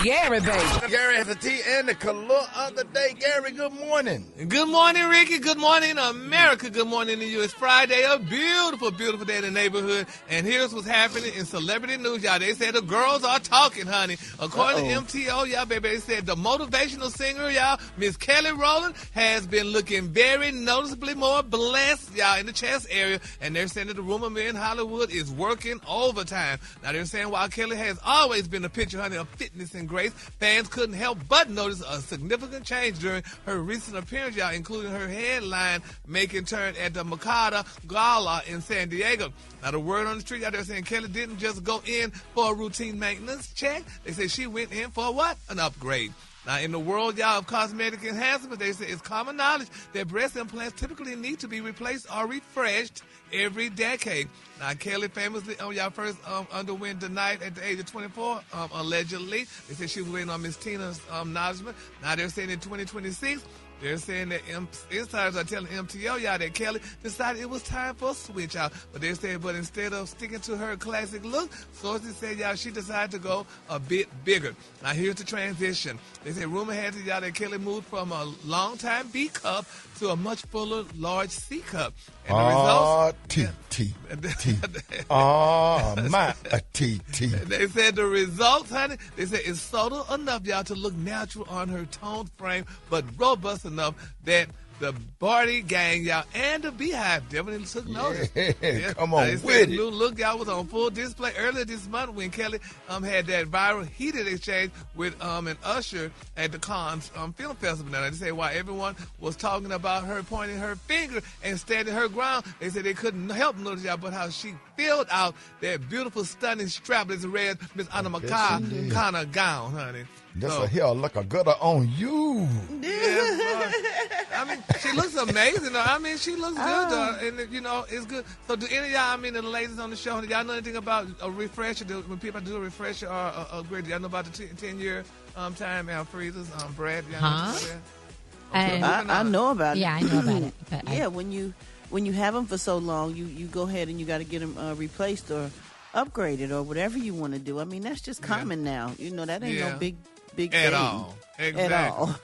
Gary, baby. Gary has the tea and the color of the day. Gary, good morning. Good morning, Ricky. Good morning, America. Good morning to you. It's Friday, a beautiful, beautiful day in the neighborhood. And here's what's happening in celebrity news, y'all. They said the girls are talking, honey. According to MTO, y'all, baby, they said the motivational singer, y'all, Miss Kelly Rowland, has been looking very noticeably more blessed, y'all, in the chest area. And they're saying that the rumor mill in Hollywood is working overtime. Now, they're saying while Kelly has always been a picture, honey, of fitness and grace, fans couldn't help but notice a significant change during her recent appearance, y'all, including her headline making turn at the Makata Gala in San Diego. Now, the word on the street out there saying Kelly didn't just go in for a routine maintenance check. They say she went in for what? An upgrade. Now, in the world, y'all, of cosmetic enhancements, they say it's common knowledge that breast implants typically need to be replaced or refreshed every decade. Now, Kelly famously, y'all, first underwent the night at the age of 24, allegedly. They said she was waiting on Miss Tina's acknowledgement. Now, they're saying in 2026, they're saying that insiders are telling MTO, y'all, that Kelly decided it was time for a switch out. But they said, but instead of sticking to her classic look, sources said, y'all, she decided to go a bit bigger. Now, here's the transition. They said, rumor has it, y'all, that Kelly moved from a long-time B cup to a much fuller, large C cup. And the results... T. T. They said the results, honey, they said it's subtle enough, y'all, to look natural on her toned frame, but robust enough that the Barty gang, y'all, and the Beehive definitely took notice. Yeah, come on they with said it. New look, y'all, was on full display earlier this month when Kelly had that viral heated exchange with an usher at the Cannes Film Festival. Now, they say while everyone was talking about her pointing her finger and standing her ground, they said they couldn't help notice, y'all, but how she filled out that beautiful, stunning strapless red Miss Anna Makai kind of gown, honey. That's a hair look a gooder on you. Yeah, I mean, she looks amazing. Though. I mean, she looks good, though, and you know, it's good. So, do any of y'all, I mean, the ladies on the show, y'all know anything about a refresher? When people do a refresher or a upgrade, y'all know about the 10-year time out freezers? Brat, y'all know about that? Okay, I know about it. Yeah, I know about it. But yeah, when you have them for so long, you go ahead and you got to get them replaced or upgraded or whatever you want to do. I mean, that's just common now. You know, that ain't no big at thing. all. Exactly. At all.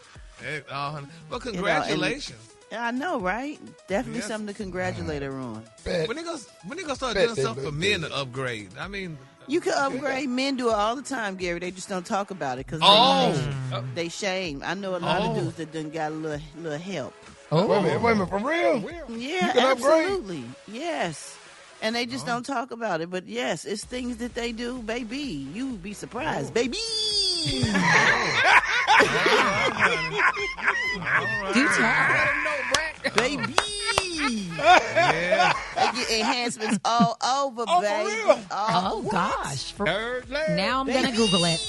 At all. Well, congratulations. I know, right? Definitely something to congratulate her on. When they gonna start doing something for men to upgrade? I mean, you can upgrade. Men do it all the time, Gary. They just don't talk about it because they shame. I know a lot of dudes that done got a little help. Oh. Wait a minute, for real? Yeah, absolutely. Yes. And they just don't talk about it. But yes, it's things that they do, baby. You be surprised, baby. Do tell. Baby. Yeah. They get enhancements all over, baby. Oh, gosh. Now I'm going to Google it.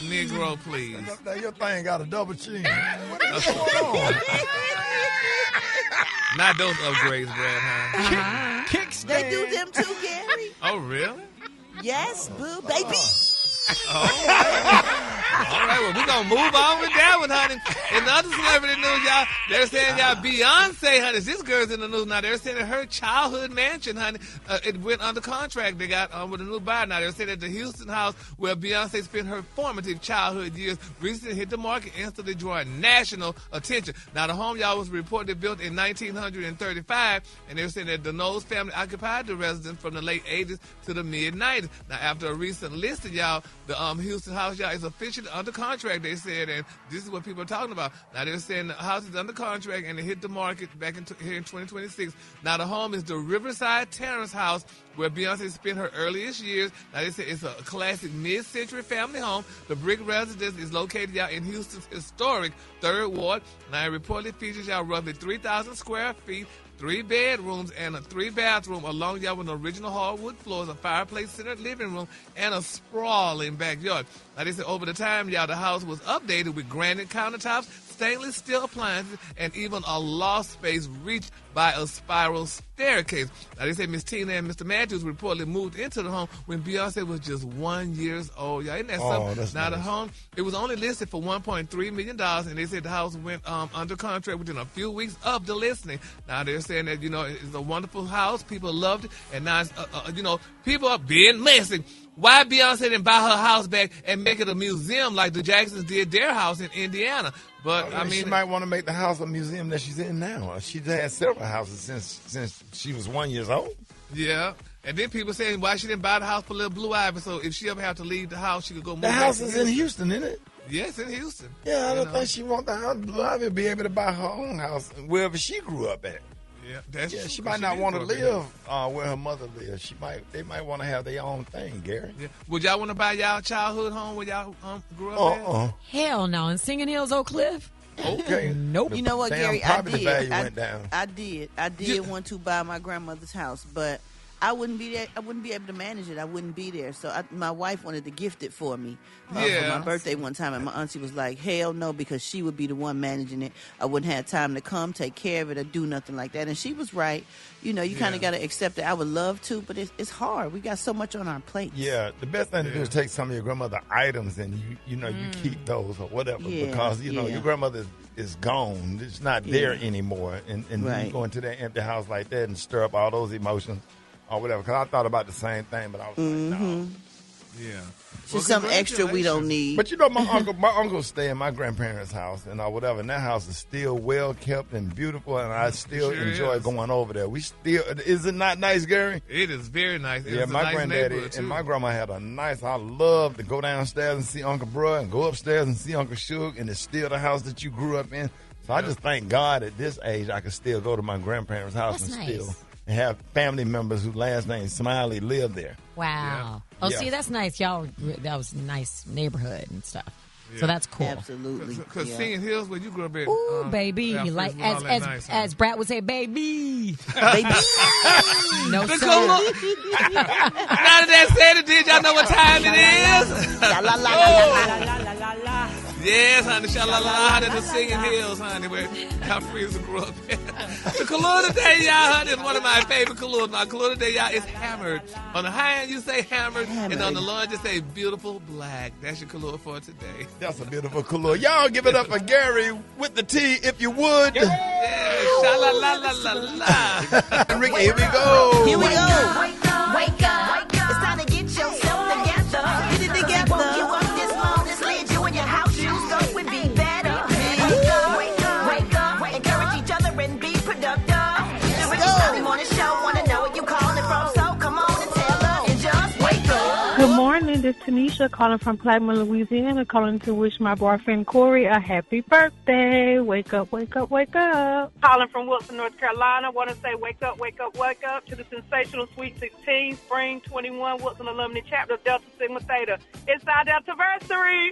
Negro, please. Your thing got a double chin. What's going on? Not those upgrades, Brad, huh? Kickstand. They do them too, Gary. Oh, really? Yes, boo, baby. All right, well, we're going to move on with that one, honey. In the other celebrity news, y'all, they're saying, y'all, Beyonce, honey, this girl's in the news now. They're saying that her childhood mansion, honey, it went under contract. They got with a new buyer now. They're saying that the Houston house where Beyonce spent her formative childhood years recently hit the market, instantly drawing national attention. Now, the home, y'all, was reportedly built in 1935, and they're saying that the Knowles family occupied the residence from the late 80s to the mid-90s. Now, after a recent listing, y'all, the Houston house, y'all, is officially under contract, they said, and this is what people are talking about. Now, they're saying the house is under contract, and it hit the market back here in 2026. Now, the home is the Riverside Terrace house where Beyonce spent her earliest years. Now, they say it's a classic mid-century family home. The brick residence is located, y'all, in Houston's historic 3rd Ward. Now, it reportedly features, y'all, roughly 3,000 square feet, 3 bedrooms and a 3-bathroom, along y'all with original hardwood floors, a fireplace-centered living room, and a sprawling backyard. Now, they said over the time, y'all, the house was updated with granite countertops, stainless steel appliances, and even a loft space reached by a spiral staircase. Now, they say Miss Tina and Mr. Matthews reportedly moved into the home when Beyonce was just 1 year old. Y'all, isn't that something? That's now, nice. The home, it was only listed for $1.3 million, and they said the house went under contract within a few weeks of the listing. Now, they're saying that, you know, it's a wonderful house. People loved it, and now, it's, you know, people are being messy Why Beyonce didn't buy her house back and make it a museum like the Jacksons did their house in Indiana? But I mean, she might want to make the house a museum that she's in now. She's had several houses since she was 1 year old. Yeah. And then people saying why she didn't buy the house for little Blue Ivy, so if she ever have to leave the house, she could go move. The house is in Houston, isn't it? Yes, in Houston. Yeah, I don't think she want the house. Blue Ivy be able to buy her own house wherever she grew up at. Yeah, that's true. She might not want to live where her mother lives. They might want to have their own thing, Gary. Yeah. Would y'all want to buy y'all childhood home where y'all grew up at? Hell no. In Singing Hills, Oak Cliff? Okay. Nope. You know what, Gary? Property value went down. I did want to buy my grandmother's house, but I wouldn't be there. I wouldn't be able to manage it. I wouldn't be there. So my wife wanted to gift it for me for my birthday one time, and my auntie was like, "Hell no," because she would be the one managing it. I wouldn't have time to come take care of it or do nothing like that. And she was right. You know, you kind of got to accept it. I would love to, but it's hard. We got so much on our plate. Yeah, the best thing to do is take some of your grandmother items and you keep those or whatever because your grandmother is gone. It's not there anymore, and you go into that empty house like that and stir up all those emotions. Or whatever, because I thought about the same thing, but I was like, no. Yeah. Just some extra we don't need. But you know, my uncle stay in my grandparents' house and whatever, and that house is still well kept and beautiful, and I still enjoy going over there. Is it not nice, Gary? It is very nice. Yeah, my granddaddy and my grandma had a nice. I love to go downstairs and see Uncle Brat and go upstairs and see Uncle Shoop, and it's still the house that you grew up in. So I just thank God at this age I can still go to my grandparents' house still. And have family members whose last name Smiley live there. Wow. Yeah. Oh, see, that's nice. Y'all, that was a nice neighborhood and stuff. Yeah. So that's cool. Absolutely. Because Singing Hills, where you grew up at. Ooh, baby. Like, as Brat would say, baby. Baby. No, sir. Now that said it, did y'all know what time it is? La la la la la la la. Yes, honey, sha-la-la, honey, the Singing Hills, honey, where y'all freezing grew up at. The color today, y'all, honey, is one of my favorite colors. My color today, y'all, is hammered. On the high end, you say hammered, and on the low end, you say beautiful black. That's your color for today. That's a beautiful color. Y'all give it up for Gary with the T, if you would. Yeah, sha-la-la-la-la-la. Ricky, here we go. Here we go. Wake up, wake up. It's time to get yourself together. Get it together. Woke you up this morning, slid you in your house shoes, so it be better. Wake up, wake up, wake up. Encourage each other and be productive. The Rickey Smiley Morning Show, wanna know where you calling from, so come on and tell us and just wake up. Good morning, this is Tanisha calling from Plaquemine, Louisiana, calling to wish my boyfriend Corey a happy birthday. Wake up, wake up, wake up. Calling from Wilson, North Carolina, want to say wake up, wake up, wake up to the sensational Sweet 16, Spring 21, Wilson Alumni Chapter, Delta Sigma Theta. It's our Deltaversary.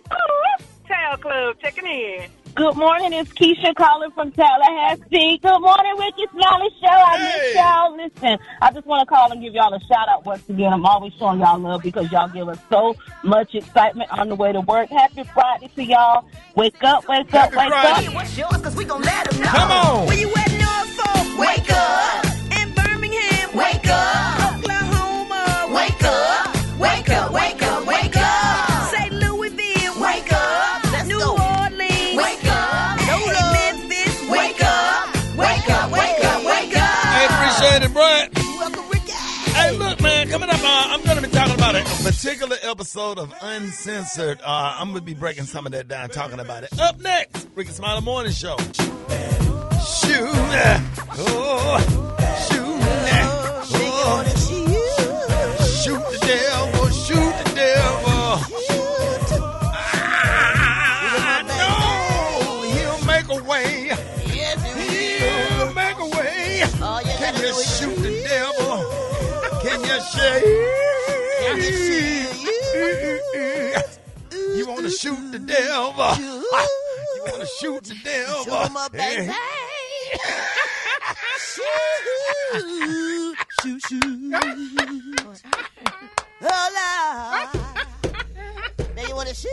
Tail Club checking in. Good morning, it's Keisha calling from Tallahassee. Good morning, Rickey Smiley Show. I miss y'all. Listen, I just want to call and give y'all a shout out once again. I'm always showing y'all love because y'all give us so much excitement on the way to work. Happy Friday to y'all. Wake up, wake up, wake up. What's yours? Because we gonna let them know. Come on. Where you at, Norfolk? Wake up. In Birmingham? Wake up. Oklahoma? Wake up. Wake up, wake up, wake up. St. Louisville? Wake up. New Orleans? Wake up. Memphis? Wake up. Wake up, wake up, wake up. I appreciate it, Brat. Welcome, Ricky. Hey, look, man, coming up, I'm going to be talking about a particular episode of Uncensored. I'm going to be breaking some of that down, talking about it. Up next, Rickey Smiley Morning Show. Shoot. Oh, shoot. Oh, shoot the devil, shoot the devil. I know he'll make a way. He'll make a way. Can you shoot the devil? Can you shake? You want to shoot the devil? You want to shoot the devil? Shoot 'em up, baby. Shoot, shoot. Hola. Now you want to shoot?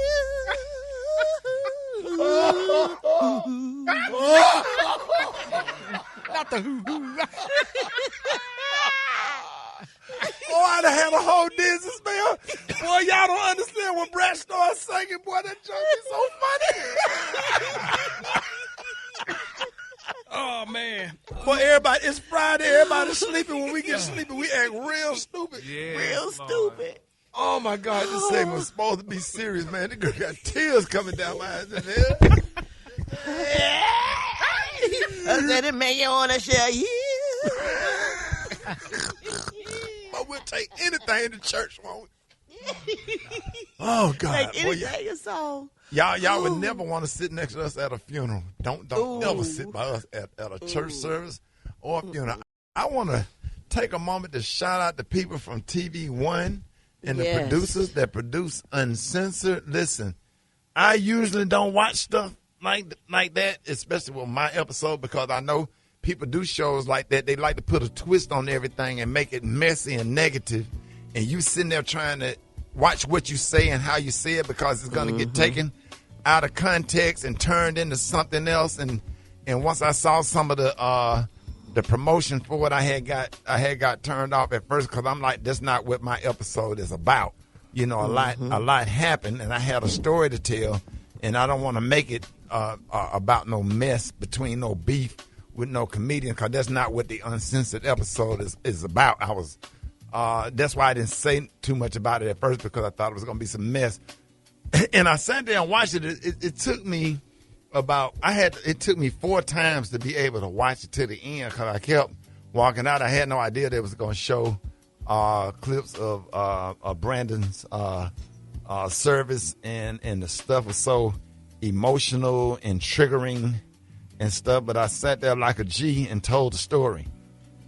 Not the hoo-hoo. Oh, I'd have had a whole dizzy spell. Boy, y'all don't understand when Brat starts singing. Boy, that joke is so funny. Oh, man. Boy, everybody, it's Friday. Everybody's sleeping. When we get sleepy, we act real stupid. Yeah, Real stupid. Oh my God, this segment was supposed to be serious, man. The girl got tears coming down my eyes. I said it make you want to share you. But we'll take anything in the church, won't we? Oh God. Like anything is all. Y'all would never want to sit next to us at a funeral. Don't ever sit by us at a church service or a funeral. I want to take a moment to shout out the people from TV One and the producers that produce Uncensored. Listen, I usually don't watch stuff like that, especially with my episode, because I know people do shows like that. They like to put a twist on everything and make it messy and negative. And you sitting there trying to watch what you say and how you say it, because it's going to get taken out of context and turned into something else. And once I saw some of the promotion for it, I had got turned off at first, because I'm like, that's not what my episode is about. You know, a lot happened, and I had a story to tell, and I don't want to make it about no mess between no beef with no comedian, because that's not what the Uncensored episode is about. That's why I didn't say too much about it at first, because I thought it was going to be some mess. And I sat there and watched it. It took me it took me 4 times to be able to watch it to the end, because I kept walking out. I had no idea they was going to show clips of Brandon's service, and the stuff was so emotional and triggering and stuff. But I sat there like a G and told the story.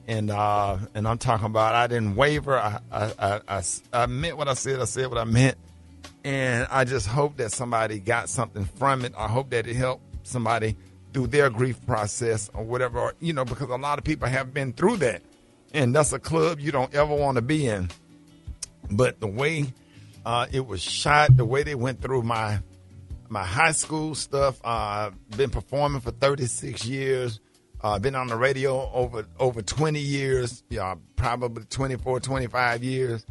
And I'm talking about, I didn't waver. I meant what I said. I said what I meant. And I just hope that somebody got something from it. I hope that it helped somebody through their grief process or whatever, or, you know, because a lot of people have been through that. And that's a club you don't ever want to be in. But the way it was shot, the way they went through my high school stuff, been performing for 36 years. Been on the radio over 20 years, probably 24, 25 years,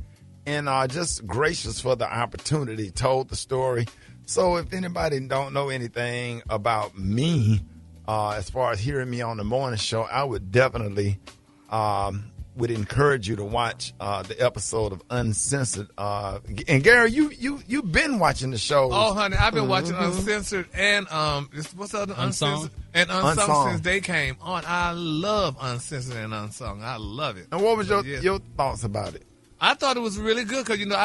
and just gracious for the opportunity, told the story. So if anybody don't know anything about me, as far as hearing me on the morning show, I would definitely would encourage you to watch the episode of Uncensored. And Gary, you've been watching the show. Oh, honey, I've been watching Uncensored and what's the other Uncensored and Unsung since they came on. I love Uncensored and Unsung. I love it. And what was your thoughts about it? I thought it was really good because, you know,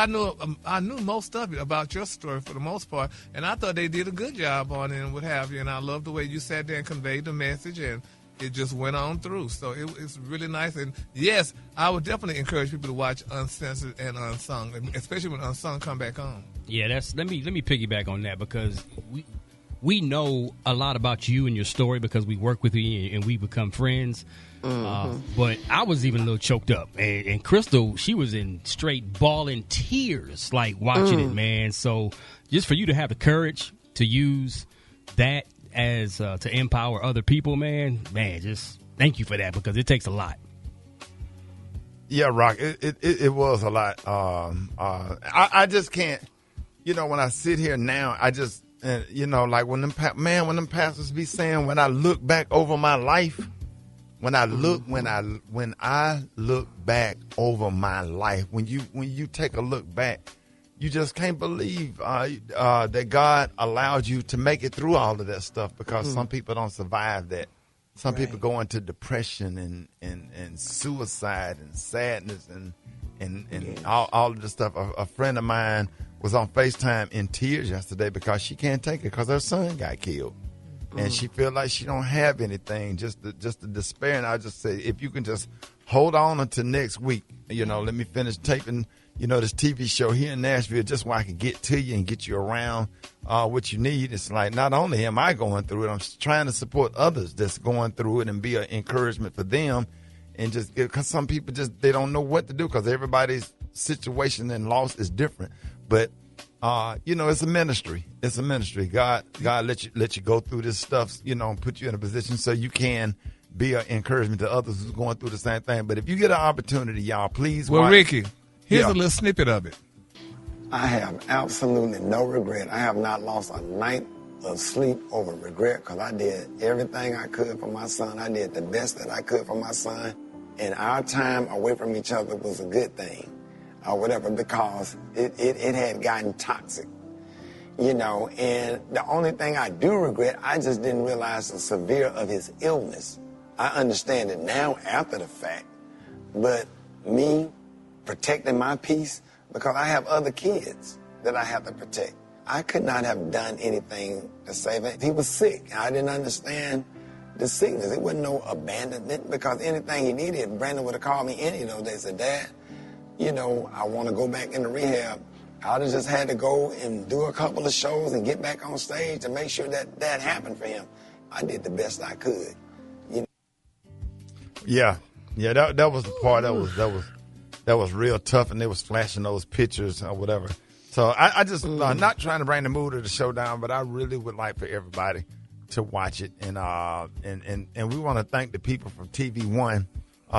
I knew most of it about your story for the most part, and I thought they did a good job on it and what have you. And I love the way you sat there and conveyed the message, and it just went on through. So it's really nice. And yes, I would definitely encourage people to watch Uncensored and Unsung, especially when Unsung come back on. Yeah, let me piggyback on that, because we know a lot about you and your story because we work with you and we become friends. But I was even a little choked up, and Crystal, she was in straight bawling tears, like watching it, man. So just for you to have the courage to use that as to empower other people, man, just thank you for that, because it takes a lot. Yeah, Rock, it was a lot. I just can't, you know, when I sit here now, I just, you know, like when them pastors be saying, when I look back over my life, when I look back over my life, when you take a look back, you just can't believe that God allowed you to make it through all of that stuff, because some people don't survive that. Some people go into depression and suicide and sadness and all of this stuff. A friend of mine was on FaceTime in tears yesterday because she can't take it because her son got killed. And she feel like she don't have anything, just the despair. And I just say, if you can just hold on until next week, you know, let me finish taping, you know, this TV show here in Nashville, just where I can get to you and get you around what you need. It's like, not only am I going through it, I'm trying to support others that's going through it and be an encouragement for them. And just because some people they don't know what to do, because everybody's situation and loss is different. But you know, it's a ministry. It's a ministry. God let you go through this stuff, you know, and put you in a position so you can be an encouragement to others who's going through the same thing. But if you get an opportunity, y'all, please watch. Well, Ricky, here's a little snippet of it. I have absolutely no regret. I have not lost a night of sleep over regret, because I did everything I could for my son. I did the best that I could for my son. And our time away from each other was a good thing. or whatever because it had gotten toxic, you know. And the only thing I do regret, I just didn't realize the severe of his illness. I understand it now after the fact, but me protecting my peace because I have other kids that I have to protect. I could not have done anything to save him. He was sick. I didn't understand the sickness. It wasn't no abandonment because anything he needed, Brandon would have called me any of those days and said, Dad, you know, I want to go back into rehab. I'd have just had to go and do a couple of shows and get back on stage to make sure that that happened for him. I did the best I could. You know? Yeah, that was the part that was real tough, and they was flashing those pictures or whatever. So I just not trying to bring the mood of the show down, but I really would like for everybody to watch it, and we want to thank the people from TV One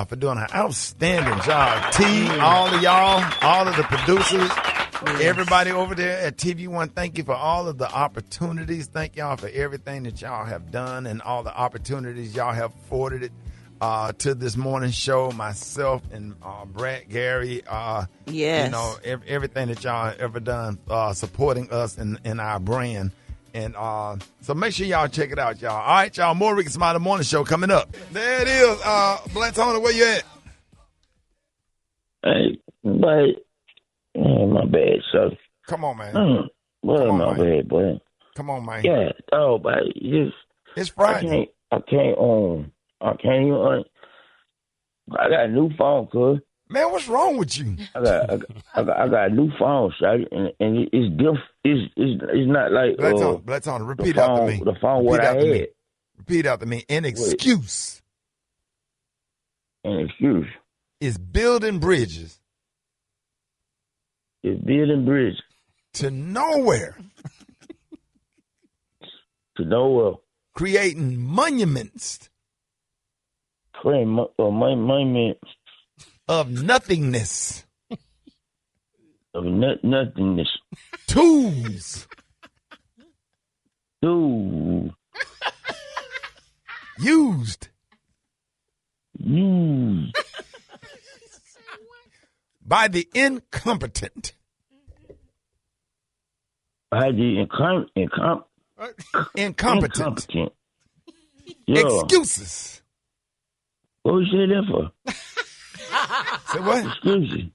for doing an outstanding job. All of y'all, all of the producers, everybody over there at TV One, thank you for all of the opportunities. Thank y'all for everything that y'all have done and all the opportunities y'all have afforded it to this morning show. Myself and Brat, Gary, yes, you know, everything that y'all have ever done supporting us in our brand. And so make sure y'all check it out, y'all. All right, y'all, more Rickey Smiley Morning Show coming up. There it is. Black Tony, where you at? Hey, but my bad, so. Come on, man. My bad, boy. Come on, man. Yeah, oh, but it's Friday. I can't even. I got a new phone, cuz. Man, what's wrong with you? I got a new phone, shawty, and it's not like Black Tony, repeat after me. The phone what I had. Repeat after me. An excuse. An excuse is building bridges. It's building bridges to nowhere. To nowhere. Creating monuments. Monuments. Of nothingness. Of nothingness. Tools. Used. By the incompetent. By the incompetent. Yeah. Excuses. What you say that for? Say what? Excuses.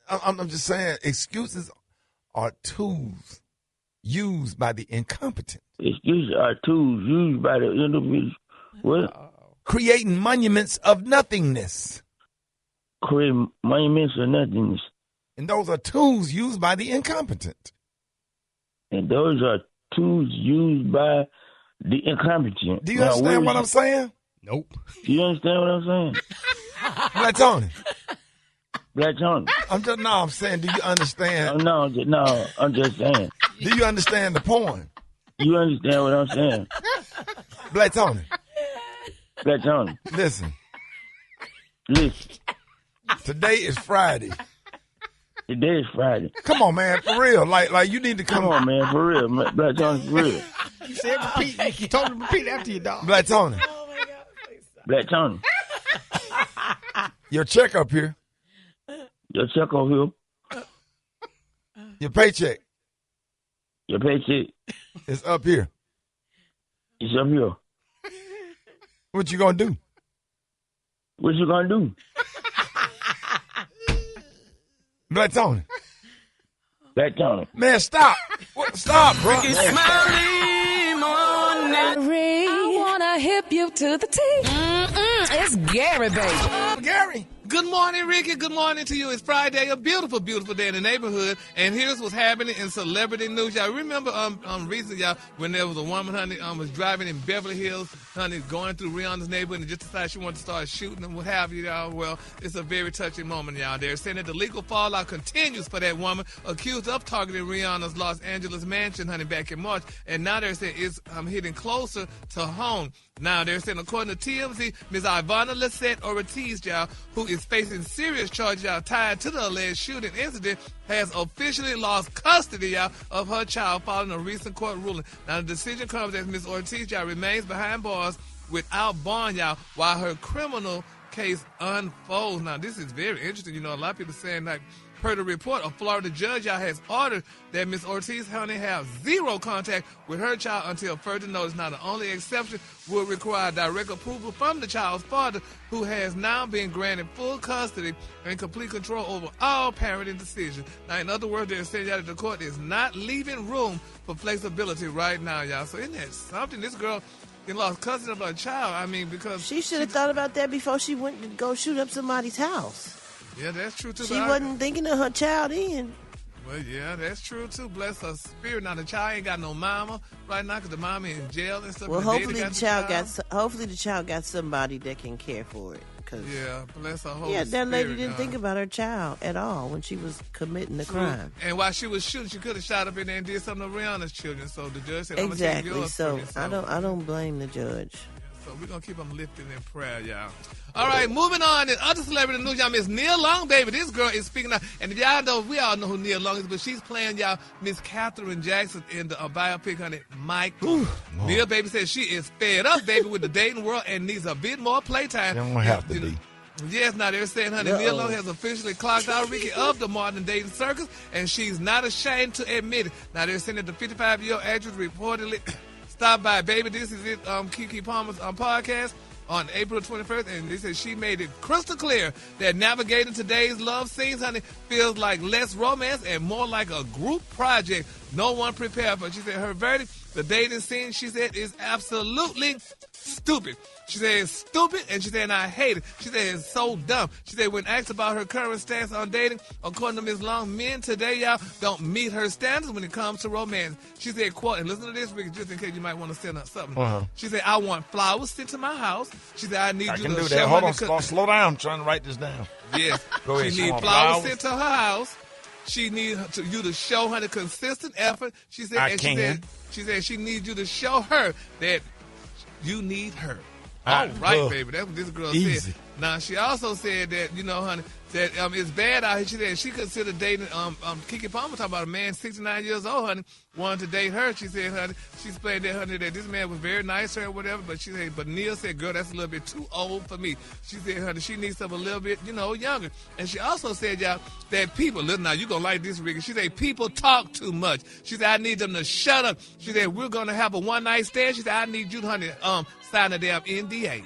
I'm just saying excuses are tools used by the incompetent. Excuses are tools used by the individual. What? Creating monuments of nothingness. Creating monuments of nothingness. And those are tools used by the incompetent. And those are tools used by the incompetent. Do you understand what I'm saying? Nope. Do you understand what I'm saying? Black Tony. Black Tony. I'm saying, do you understand? No, I'm just saying. Do you understand the point? You understand what I'm saying? Black Tony. Black Tony. Listen. Today is Friday. Today is Friday. Come on, man, for real. Like you need to come on, man, for real. Black Tony, for real. You said repeat. You told him to repeat after you, dog. Black Tony. Black Tony. Your check up here. Your check up here. Your paycheck. Your paycheck. It's up here. It's up here. What you gonna do? What you gonna do? Black Tony. Black Tony. Man, stop. Stop, bro. Rickey Smiley morning. I wanna hip you to the T. It's Gary, baby. Gary. Good morning, Ricky. Good morning to you. It's Friday, a beautiful, beautiful day in the neighborhood. And here's what's happening in celebrity news. Y'all remember recently, y'all, when there was a woman, honey, was driving in Beverly Hills, honey, going through Rihanna's neighborhood and just decided she wanted to start shooting and what have you, y'all. Well, it's a very touching moment, y'all. They're saying that the legal fallout continues for that woman accused of targeting Rihanna's Los Angeles mansion, honey, back in March. And now they're saying it's hitting closer to home. Now, they're saying, according to TMZ, Ms. Ivana Lissette Ortiz, y'all, who is facing serious charges, y'all, tied to the alleged shooting incident, has officially lost custody, y'all, of her child following a recent court ruling. Now, the decision comes as Ms. Ortiz, y'all, remains behind bars without bond, y'all, while her criminal case unfolds. Now, this is very interesting. You know, a lot of people saying, like, per the report, a Florida judge has ordered that Miss Ortiz, honey, have zero contact with her child until further notice. Now, the only exception will require direct approval from the child's father, who has now been granted full custody and complete control over all parenting decisions. Now, in other words, they're saying that the court is not leaving room for flexibility right now, y'all. So isn't that something? This girl lost custody of her child. I mean, because she should have thought about that before she went to go shoot up somebody's house. Yeah, that's true, too. She wasn't thinking of her child then. Well, yeah, that's true, too. Bless her spirit. Now, the child ain't got no mama right now because the mama in jail and stuff. Well, hopefully the child got somebody that can care for it. Yeah, bless her Holy Spirit. Yeah, that lady didn't now. think about her child at all when she was committing the crime. And while she was shooting, she could have shot up in there and did something to Rihanna's children. So the judge said, exactly. I'm so I don't blame the judge. So we're going to keep them lifted in prayer, y'all. All right, moving on. In other celebrity news, y'all, Miss Nia Long, baby. This girl is speaking out. And if y'all know, we all know who Nia Long is, but she's playing, y'all, Miss Katherine Jackson in the biopic on it, Michael. Nia, baby, says she is fed up, baby, with the dating world and needs a bit more playtime. You don't have to be. Yes, now they're saying, honey, Nia Long has officially clocked out Rickey of the modern dating circus, and she's not ashamed to admit it. Now they're saying that the 55-year-old actress reportedly stopped by, baby. This is it, Keke Palmer's podcast on April 21st, and they said she made it crystal clear that navigating today's love scenes, honey, feels like less romance and more like a group project no one prepared for. She said her verdict, the dating scene, she said, is absolutely stupid. She said it's stupid, and she said, and I hate it. She said it's so dumb. She said when asked about her current stance on dating, according to Ms. Long, men today, y'all, don't meet her standards when it comes to romance. She said, quote, and listen to this, Ricky, just in case you might want to send out something. She said, I want flowers sent to my house. She said, I need you to do show that. Hold on, slow down. I'm trying to write this down. Yes. Go ahead. She needs flowers sent to her house. She needs you to show her the consistent effort. She said, she said she needs you to show her that you need her. All right, baby. That's what this girl said. Now, she also said that, you know, honey, that it's bad out here. She said she considered dating Keke Palmer, talking about a man 69 years old, honey, wanted to date her. She said, honey, she explained that, honey, that this man was very nice to her or whatever, but she said, but Neil said, girl, that's a little bit too old for me. She said, honey, she needs something a little bit, you know, younger. And she also said, y'all, that people, listen now, you're going to like this, Ricky. She said, people talk too much. She said, I need them to shut up. She said, we're going to have a one-night stand. She said, I need you, honey, sign a damn NDA.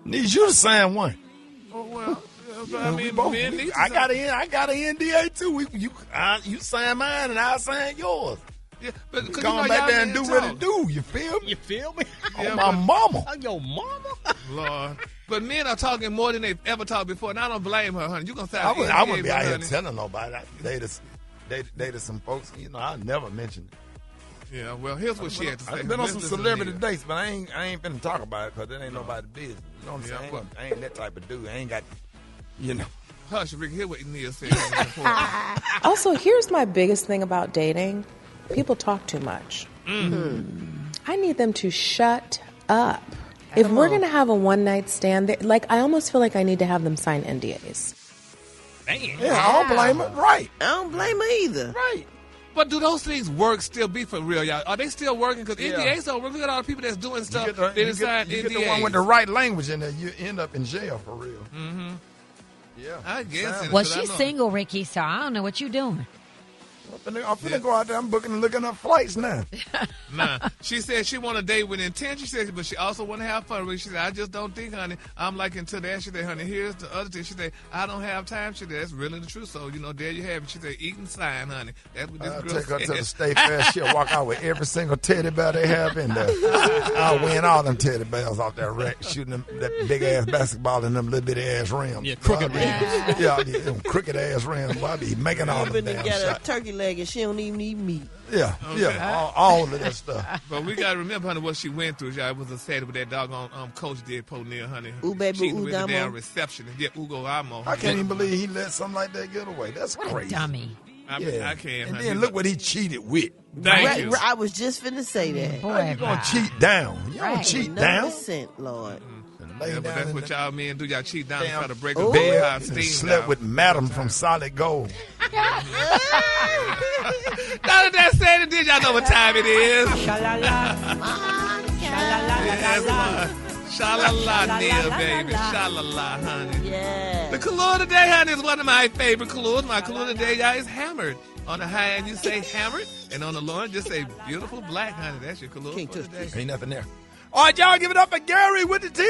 Need you to sign one. Oh, well, I mean, I got an NDA too. You sign mine and I sign yours. Yeah, but going back there and do what it do. You feel me? You feel me? On my mama. On your mama. Lord. But men are talking more than they've ever talked before, and I don't blame her, honey. You gonna say I wouldn't be out here telling nobody. I dated some folks. You know, I never mentioned it. Yeah, well, here's what she had to say. I've been on some celebrity dates, but I ain't finna talk about it because it ain't nobody's business. You know what I'm saying? I ain't that type of dude. I ain't got, you know. Hush, Rick, hear what Neil said. Also, here's my biggest thing about dating. People talk too much. I need them to shut up. If we're going to have a one-night stand, like, I almost feel like I need to have them sign NDAs. Damn. Yeah, I don't blame her. Right. I don't blame her either. Right. But do those things work still be for real, y'all? Are they still working? Because NDAs don't work. Look at all the people that's doing stuff. They decide NDAs. You get the one with the right language in there, you end up in jail for real. Mm-hmm. Yeah. I guess. Well, she's single, Ricky, so I don't know what you're doing. I'm finna go out there. I'm booking and looking up flights now. Nah. She said she want to date with intent. She said, but she also want to have fun with it. She said, I just don't think, honey, I'm like into that. She said, honey, here's the other thing. She said, I don't have time. She said, that's really the truth. So, you know, there you have it. She said, eat and sign, honey. That's what this girl take her said. to the state fair. She'll walk out with every single teddy bear they have in there. I'll win all them teddy bears off that rack, shooting them, that big-ass basketball in them little bitty-ass rims. Yeah, crooked rims. Yeah, them crooked-ass rims. Boy, I be making all them damn got shots. a turkey leg and she don't even eat meat. Yeah, yeah, all of that stuff. But we got to remember, honey, what she went through. Y'all. It was a sad what that doggone coach did, poor Neil, honey. Ooh, baby, cheating ooh, with the damo. damn receptionist. Yeah, Ugo Amo. I can't even believe he let something like that get away. That's crazy. Dummy. I can't, And honey. then look what he cheated with. Thank you. I was just finna say that. Boy, How you gonna cheat down? You don't cheat down. 100%, Lord. Yeah, but that's what y'all men do. Y'all cheat down and try to break Damn up bed high and steam. slept with Madam from Solid Gold. Now that that's said and did, y'all know what time it is. Yes, Sha-la-la, Nia, baby. Sha-la-la, honey. Yeah. The color today, honey, is one of my favorite colors. My color today, y'all, is hammered. On the high end, you say hammered, and on the low end, just say beautiful black, honey. That's your color for today. Ain't nothing there. All right, y'all, give it up for Gary with the T.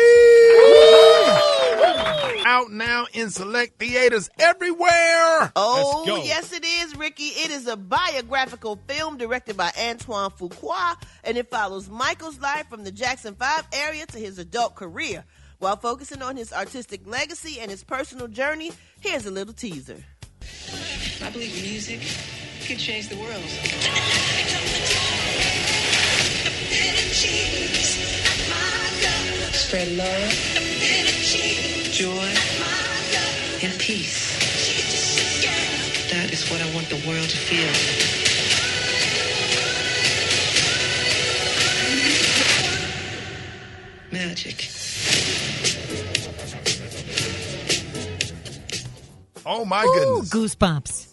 Out now in select theaters everywhere. Oh, Let's go. yes, it is, Ricky. It is a biographical film directed by Antoine Fuqua, and it follows Michael's life from the Jackson 5 area to his adult career. While focusing on his artistic legacy and his personal journey, here's a little teaser. I believe music could change the world. Spread love, joy, and peace. That is what I want the world to feel. Magic. Oh, my goodness. Goosebumps.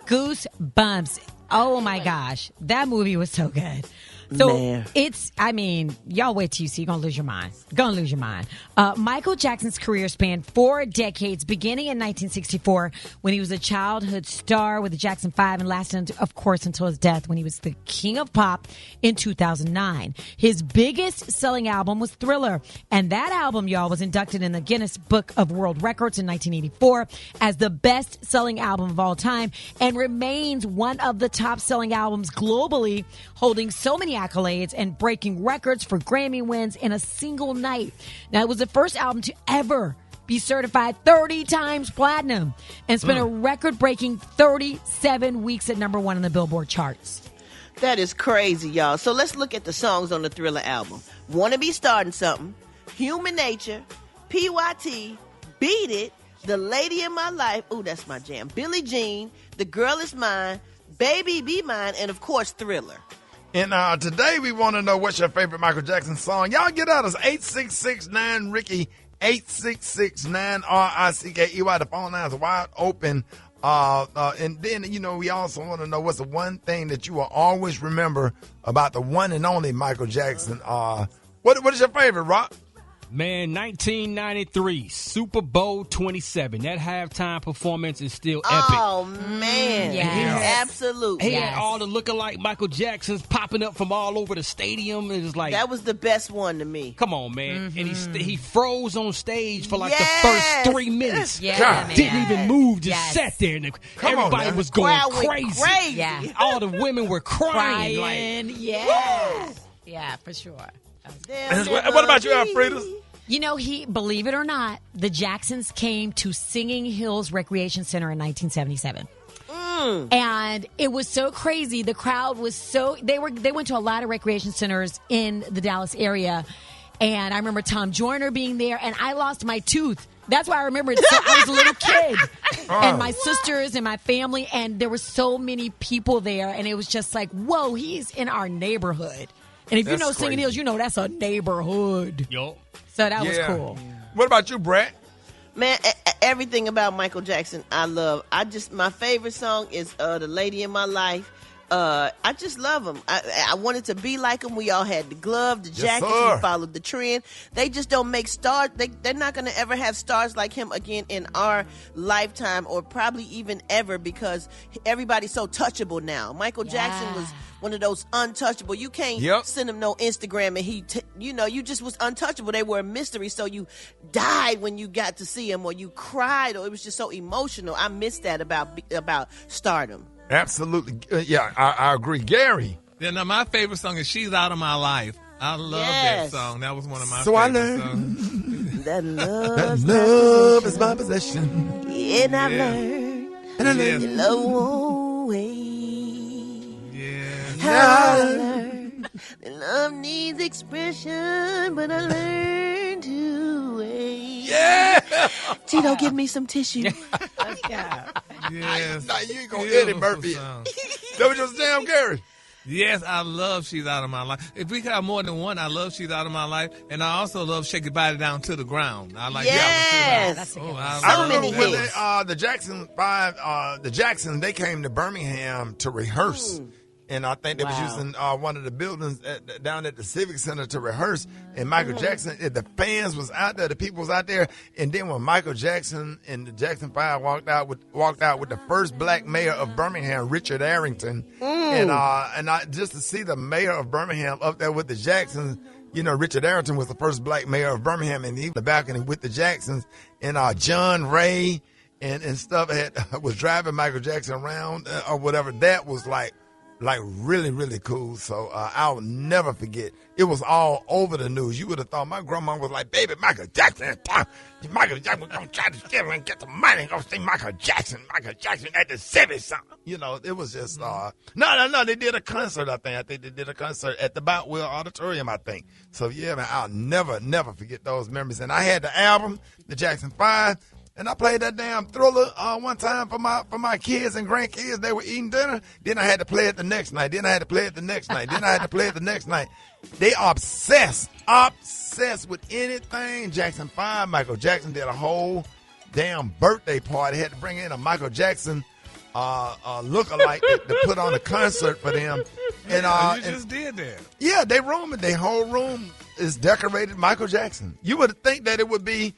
Goosebumps. Oh, my gosh. That movie was so good. So y'all wait till you see. You're going to lose your mind. Michael Jackson's career spanned 4 decades, beginning in 1964 when he was a childhood star with the Jackson 5 and lasted, of course, until his death when he was the king of pop in 2009. His biggest selling album was Thriller, and that album, y'all, was inducted in the Guinness Book of World Records in 1984 as the best-selling album of all time and remains one of the top-selling albums globally, holding so many accolades and breaking records for Grammy wins in a single night. Now, it was the first album to ever be certified 30 times platinum and spent a record-breaking 37 weeks at #1 on the Billboard charts. That is crazy, y'all. So let's look at the songs on the Thriller album. Wanna Be Starting Something, Human Nature, PYT, Beat It, The Lady in My Life, ooh, that's my jam, Billie Jean, The Girl Is Mine, Baby Be Mine, and of course, Thriller. And today we want to know what's your favorite Michael Jackson song. Y'all get out us 866-9-RICKY, 866-9-RICKEY. The phone lines are wide open. And then, we also want to know what's the one thing that you will always remember about the one and only Michael Jackson. What is your favorite, Rock? Man, 1993, Super Bowl 27. That halftime performance is still epic. Oh, man. Yes. Absolutely. He had all the lookalike Michael Jacksons popping up from all over the stadium. It was like, that was the best one to me. Come on, man. And he froze on stage for like the first 3 minutes. Didn't even move, just sat there. And everybody was going crazy. Yeah. All the women were crying. Yeah, for sure. What about you, Alfreda? Believe it or not, the Jacksons came to Singing Hills Recreation Center in 1977. And it was so crazy. The crowd was they went to a lot of recreation centers in the Dallas area. And I remember Tom Joyner being there, and I lost my tooth. That's why I remember it. So I was a little kid. And my sisters and my family, and there were so many people there, and it was just like, whoa, he's in our neighborhood. And if you know Singing Hills, you know that's a neighborhood. Yo. So that was cool. What about you, Brat? Man, everything about Michael Jackson, I love. My favorite song is The Lady in My Life. I just love him. I wanted to be like him. We all had the glove, the jacket. We followed the trend. They just don't make stars. They're not going to ever have stars like him again in our lifetime, or probably even ever, because everybody's so touchable now. Michael Jackson was one of those untouchable. You can't send him no Instagram, and you just was untouchable. They were a mystery, so you died when you got to see him, or you cried, or it was just so emotional. I miss that about stardom. Absolutely. I agree. Gary? Yeah, now my favorite song is She's Out of My Life. I love that song. That was one of my favorite songs. That love is my possession. Yeah, and I've learned that love won't wait. I learned that love needs expression, but I learned to wait. Yeah! Tito, give me some tissue. Let's go. Yes. You ain't going to Eddie Murphy. That was your jam, Gary? Yes, I love She's Out of My Life. If we could have more than one, I love She's Out of My Life. And I also love Shake Your Body Down to the Ground. I like that one too. I remember when the Jackson 5, the Jacksons, they came to Birmingham to rehearse. And I think they was using one of the buildings down at the Civic Center to rehearse. And Michael Jackson, the fans was out there, the people was out there. And then when Michael Jackson and the Jackson 5 walked out with the first black mayor of Birmingham, Richard Arrington, and I just to see the mayor of Birmingham up there with the Jacksons. You know, Richard Arrington was the first black mayor of Birmingham, and he was in the balcony with the Jacksons, and John Ray and stuff was driving Michael Jackson around or whatever. That was like really, really cool. So I'll never forget. It was all over the news. You would have thought my grandma was like, baby, Michael Jackson is town. Michael Jackson was going to try to steal and get some money and go see Michael Jackson at the Civic Center. You know, it was just, no, they did a concert, I think they did a concert at the Boutwell Auditorium, I think. So, yeah, man, I'll never forget those memories. And I had the album, the Jackson 5, and I played that damn Thriller one time for my kids and grandkids. They were eating dinner. Then I had to play it the next night. Then I had to play it the next night. Then I had to play it the next night. They obsessed with anything Jackson 5. Michael Jackson did a whole damn birthday party. Had to bring in a Michael Jackson lookalike to put on a concert for them. And you just did that. Yeah, their whole room is decorated Michael Jackson. You would think that it would be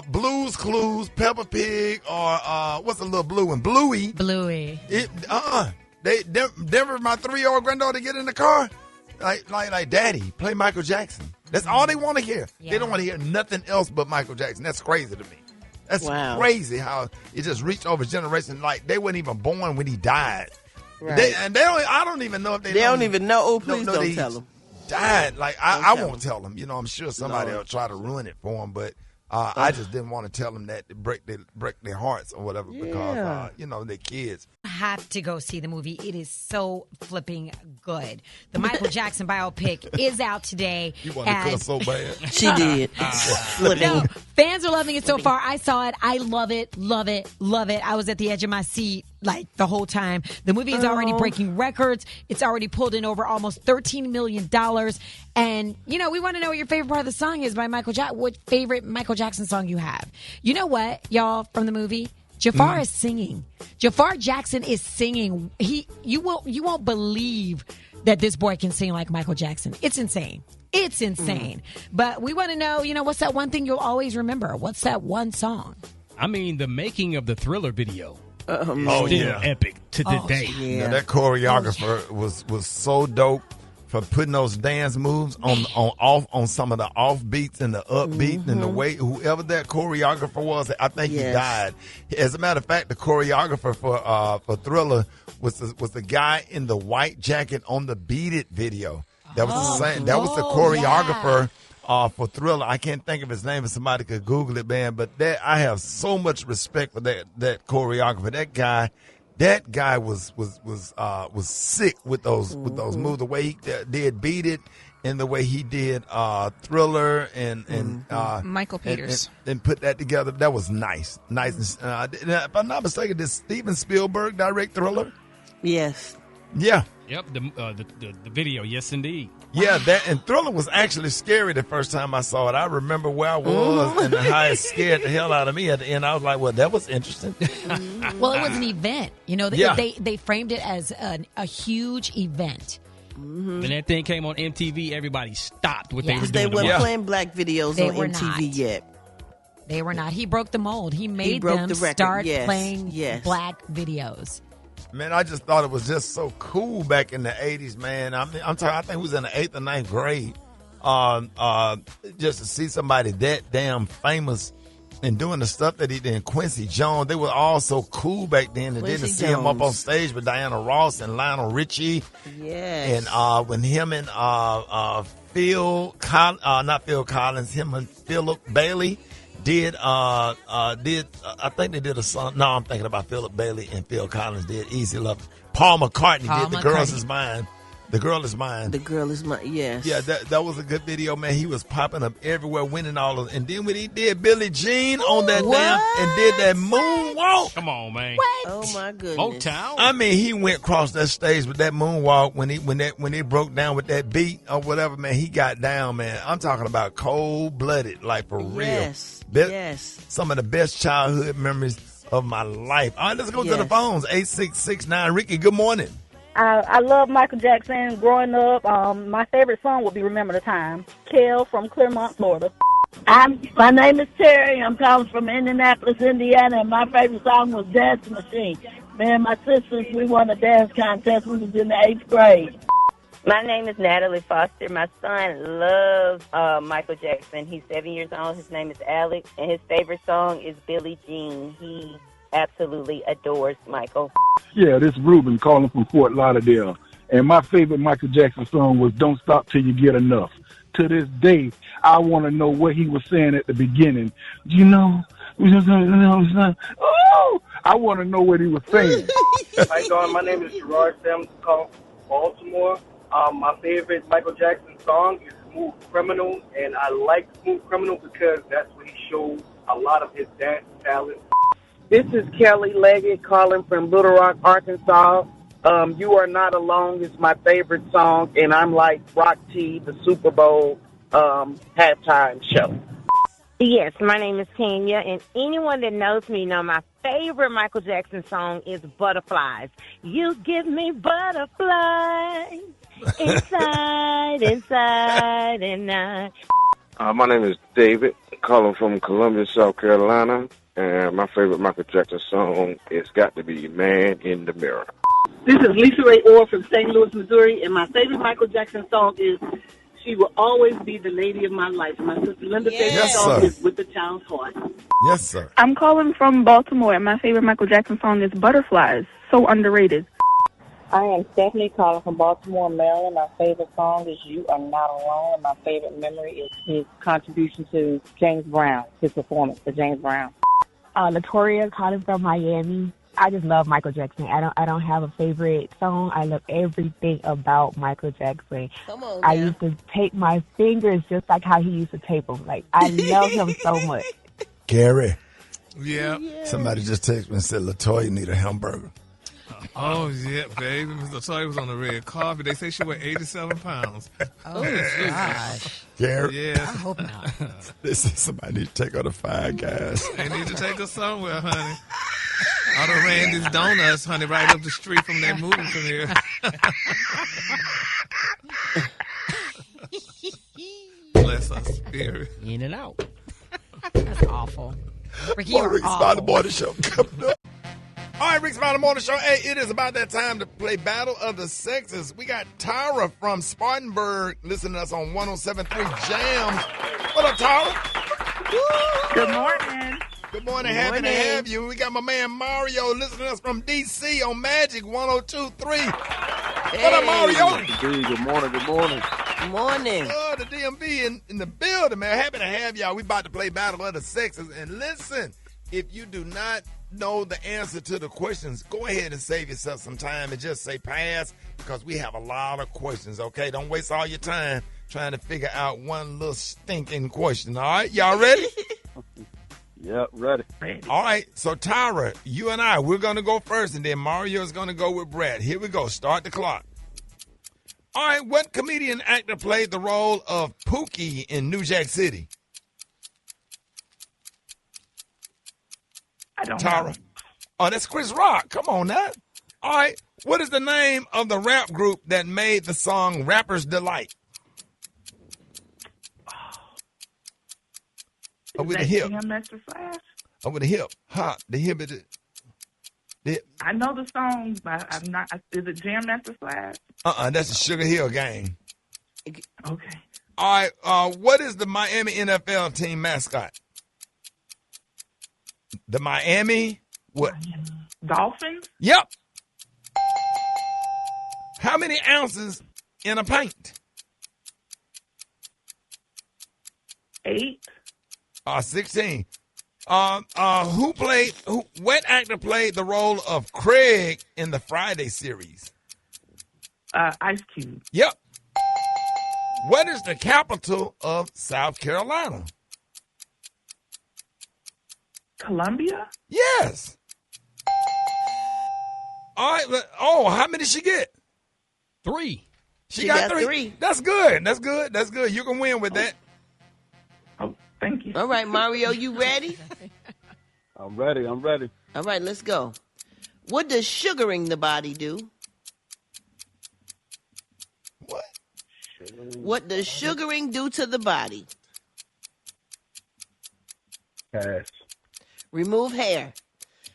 Blue's Clues, Peppa Pig, or what's the little blue one? Bluey. Denver, my 3-year-old granddaughter get in the car, like Daddy, play Michael Jackson. That's all they want to hear. Yeah. They don't want to hear nothing else but Michael Jackson. That's crazy to me. That's crazy how it just reached over generations. Like they weren't even born when he died. Right. I don't even know if they don't even know. Oh, please don't tell them. Died. Like I won't tell them. You know, I'm sure somebody will try to ruin it for them, but. I just didn't want to tell them that to break their hearts or whatever because, they're kids. Have to go see the movie. It is so flipping good. The Michael Jackson biopic is out today. You want to cuss so bad. She did. No, fans are loving it so far. I saw it. I love it, love it, love it. I was at the edge of my seat like the whole time. The movie is already breaking records. It's already pulled in over almost $13 million. And, we want to know what your favorite part of the song is by Michael Jackson. What favorite Michael Jackson song you have? You know what, y'all, from the movie? Jafar is singing. Jafar Jackson is singing. You won't believe that this boy can sing like Michael Jackson. It's insane. It's insane. But we want to know, what's that one thing you'll always remember? What's that one song? I mean, the making of the Thriller video. Still epic to today. Yeah. That choreographer was so dope for putting those dance moves on some of the off beats and the upbeat and the way whoever that choreographer was, I think he died. As a matter of fact, the choreographer for Thriller was the guy in the white jacket on the Beat It video. That was the same. That was the choreographer for Thriller. I can't think of his name. If somebody could Google it, man. But I have so much respect for that choreographer. That guy was sick with those moves. The way he did Beat It, and the way he did Thriller, and Michael Peters, and put that together. That was nice. If I'm not mistaken, did Steven Spielberg direct Thriller? Yes. Yeah. Yep. The video. Yes, indeed. Yeah, and Thriller was actually scary the first time I saw it. I remember where I was and how it scared the hell out of me at the end. I was like, well, that was interesting. Well, it was an event. They framed it as a huge event. When that thing came on MTV, everybody stopped what they were doing. They weren't playing black videos on MTV yet. They were not. He broke the mold. He made them start playing black videos. Man, I just thought it was just so cool back in the 80s, man. I'm talking, I think it was in the 8th or 9th grade. Just to see somebody that damn famous and doing the stuff that he did. Quincy Jones, they were all so cool back then. And then to see him up on stage with Diana Ross and Lionel Richie. Yes. And when him and not Phil Collins, him and Philip Bailey did I think they did a song. No, I'm thinking about Philip Bailey and Phil Collins did Easy Love. Paul McCartney did The Girl Is Mine. The Girl Is Mine. The Girl Is Mine, yes. Yeah, that was a good video, man. He was popping up everywhere, winning all of. And then when he did Billie Jean on that damn and did that moonwalk. Come on, man. What? Oh my goodness. Motown. I mean, he went across that stage with that moonwalk when they broke down with that beat or whatever, man. He got down, man. I'm talking about cold-blooded, like for real. Yes. Some of the best childhood memories of my life. All right, let's go to the phones. 8669 Ricky, good morning. I love Michael Jackson. Growing up, my favorite song would be "Remember the Time." Kel from Clermont, Florida. My name is Terry. I'm calling from Indianapolis, Indiana, and my favorite song was "Dance Machine." Me and my sisters, we won a dance contest. We was in the 8th grade. My name is Natalie Foster. My son loves Michael Jackson. He's 7 years old. His name is Alex, and his favorite song is Billie Jean. He absolutely adores Michael. Yeah, this is Ruben calling from Fort Lauderdale. And my favorite Michael Jackson song was Don't Stop Till You Get Enough. To this day, I want to know what he was saying at the beginning. You know, oh, I want to know what he was saying. How you doing? My name is Gerard Sims, calling from Baltimore. My favorite Michael Jackson song is Smooth Criminal, and I like Smooth Criminal because that's where he showed a lot of his dance talent. This is Kelly Leggett calling from Little Rock, Arkansas. You Are Not Alone is my favorite song, and I'm like Rock T, the Super Bowl halftime show. Yes, my name is Tanya, and anyone that knows me know my favorite Michael Jackson song is Butterflies. You give me butterflies inside, and I. My name is David, calling from Columbia, South Carolina, and my favorite Michael Jackson song is got to be Man in the Mirror. This is Lisa Ray Orr from St. Louis, Missouri, and my favorite Michael Jackson song is She Will Always Be the Lady of My Life. My sister Linda's favorite song is With the Child's Heart. Yes, sir. I'm calling from Baltimore, and my favorite Michael Jackson song is Butterflies. So underrated. I am Stephanie calling from Baltimore, Maryland. My favorite song is You Are Not Alone, and my favorite memory is his contribution to James Brown, his performance for James Brown. Latoria calling from Miami. I just love Michael Jackson. I don't have a favorite song. I love everything about Michael Jackson. Come on, I used to tape my fingers just like how he used to tape them. Like, I love him so much. Gary. Yeah. Somebody just texted me and said, LaToya need a hamburger. Oh, yeah, baby. Miss LaToya was on the red carpet. They say she weighed 87 pounds. Oh, gosh. Gary. Yeah. I hope not. They said somebody need to take her to Five Guys. They need to take her somewhere, honey. I done ran these donuts, honey, right up the street from that movie from here. Bless her spirit. In and out. That's awful. Ricky, More you're Rickey awful. Smiley Morning Show coming up. All right, Rickey Smiley Morning Show. Hey, it is about that time to play Battle of the Sexes. We got Tara from Spartanburg listening to us on 107.3 Jams. What up, Tara? Good morning. Good morning. Happy to have you. We got my man Mario listening to us from D.C. on Magic 102.3. What up, Mario? Good morning. Good morning. Good morning. Oh, the DMV in the building, man. Happy to have y'all. We about to play Battle of the Sexes. And listen, if you do not know the answer to the questions, go ahead and save yourself some time and just say pass, because we have a lot of questions, okay? Don't waste all your time trying to figure out one little stinking question, all right? Y'all ready? Yep, ready. All right, so Tyra, you and I, we're going to go first, and then Mario is going to go with Brat. Here we go. Start the clock. All right, what comedian actor played the role of Pookie in New Jack City? I don't Tyra. know. Oh, that's Chris Rock. Come on now. All right, what is the name of the rap group that made the song Rapper's Delight? With the hip. Jam Master Flash? With the hip. Huh. The hip. I know the song, but I'm not. Is it Jam Master Flash? That's the Sugar Hill Gang. Okay. All right, what is the Miami NFL team mascot? The Miami what? Dolphins? Yep. How many ounces in a pint? 8. 16. What actor played the role of Craig in the Friday series? Ice Cube. Yep. What is the capital of South Carolina? Columbia? Yes. All right. Oh, how many did she get? 3. She got 3. That's good. That's good. That's good. You can win with that. Oh, thank you. All right, Mario, you ready? I'm ready. All right, let's go. What does sugaring the body do? What does sugaring do to the body? Pass. Remove hair.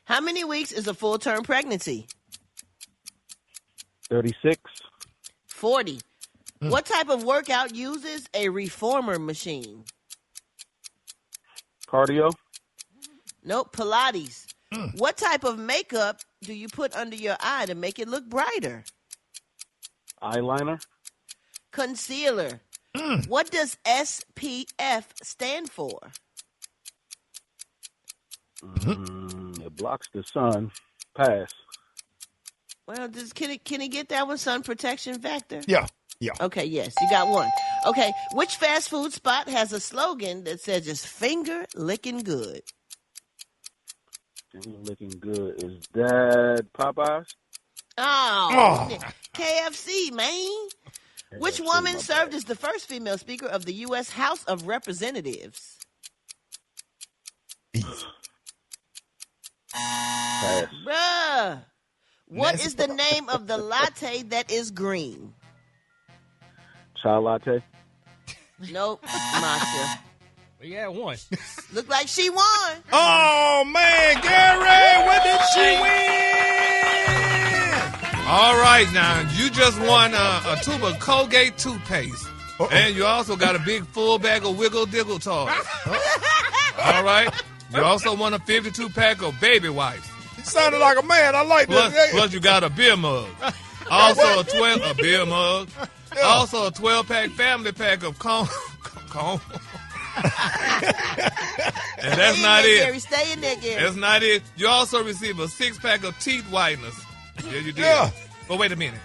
How many weeks is a full-term pregnancy? 36. 40. What type of workout uses a reformer machine? Cardio. Nope, Pilates. What type of makeup do you put under your eye to make it look brighter? Eyeliner. Concealer. What does SPF stand for? It blocks the sun. Pass. Well, can he get that one? Sun protection factor? Yeah. Okay, yes, you got one. Okay, which fast food spot has a slogan that says just finger licking good? Finger licking good. Is that Popeyes? Oh. KFC, man. Which woman served as the first female speaker of the U.S. House of Representatives? Pass. Bruh. What is the name of the latte that is green? Chai latte. Nope, matcha. We had one. Look like she won. Oh, man, Gary, what did she win? All right, now, you just won a tube of Colgate toothpaste. And you also got a big full bag of Wiggle Diggle toys. All right? You also won a 52-pack of baby wipes. You sounded like a man. I like that. Plus, you got a beer mug. Also, a beer mug. Yeah. Also, a 12-pack family pack of cone. And that's not it. Gary, stay in there, Gary. That's not it. You also receive a 6-pack of teeth whiteners. Yeah, you did. Yeah. But wait a minute.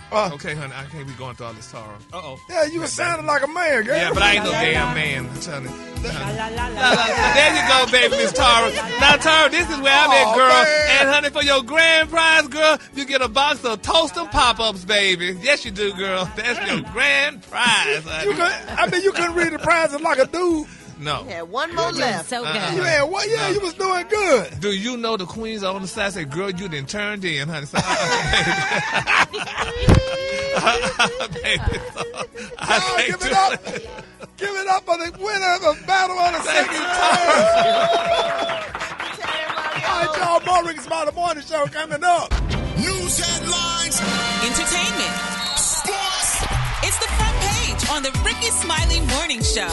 Okay, honey, I can't be going through all this, Tara. Uh-oh. Yeah, you were sounding like a man, girl. Yeah, but I ain't no damn man, honey. There you go, baby, Miss Tara. Now, Tara, this is where I'm at, girl. Man. And, honey, for your grand prize, girl, you get a box of Toast and Pop-Ups, baby. Yes, you do, girl. That's your grand prize, honey. You couldn't read the prizes like a dude. No. You had one more left. So good. You had what? Yeah, you was doing good. Do you know the queens on the side say, girl, you done turned in, honey. So, baby, give it up. Give it up for the winner of the battle on the second time. All right, y'all, more Rickey Smiley Morning Show coming up. News headlines. Entertainment. Sports. It's the front page on the Rickey Smiley Morning Show.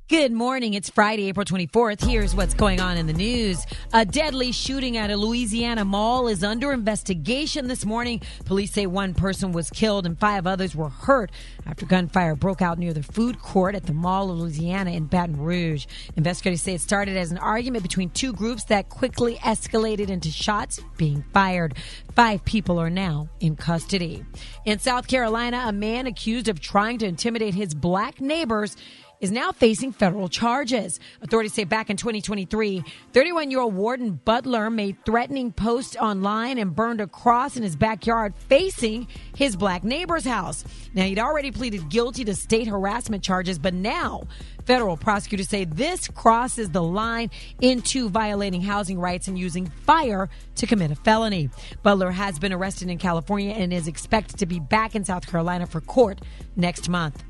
Good morning. It's Friday, April 24th. Here's what's going on in the news. A deadly shooting at a Louisiana mall is under investigation this morning. Police say one person was killed and 5 others were hurt after gunfire broke out near the food court at the Mall of Louisiana in Baton Rouge. Investigators say it started as an argument between 2 groups that quickly escalated into shots being fired. 5 people are now in custody. In South Carolina, a man accused of trying to intimidate his black neighbors is now facing federal charges. Authorities say back in 2023, 31-year-old Warden Butler made threatening posts online and burned a cross in his backyard facing his black neighbor's house. Now, he'd already pleaded guilty to state harassment charges, but now federal prosecutors say this crosses the line into violating housing rights and using fire to commit a felony. Butler has been arrested in California and is expected to be back in South Carolina for court next month.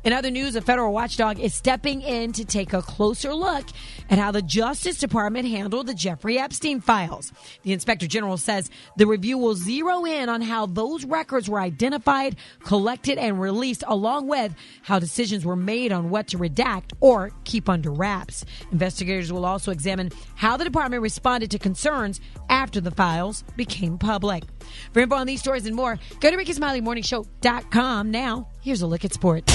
In other news, a federal watchdog is stepping in to take a closer look at how the Justice Department handled the Jeffrey Epstein files. The Inspector General says the review will zero in on how those records were identified, collected, and released, along with how decisions were made on what to redact or keep under wraps. Investigators will also examine how the department responded to concerns after the files became public. For info on these stories and more, go to RickeySmileyMorningShow.com. Now, here's a look at sports.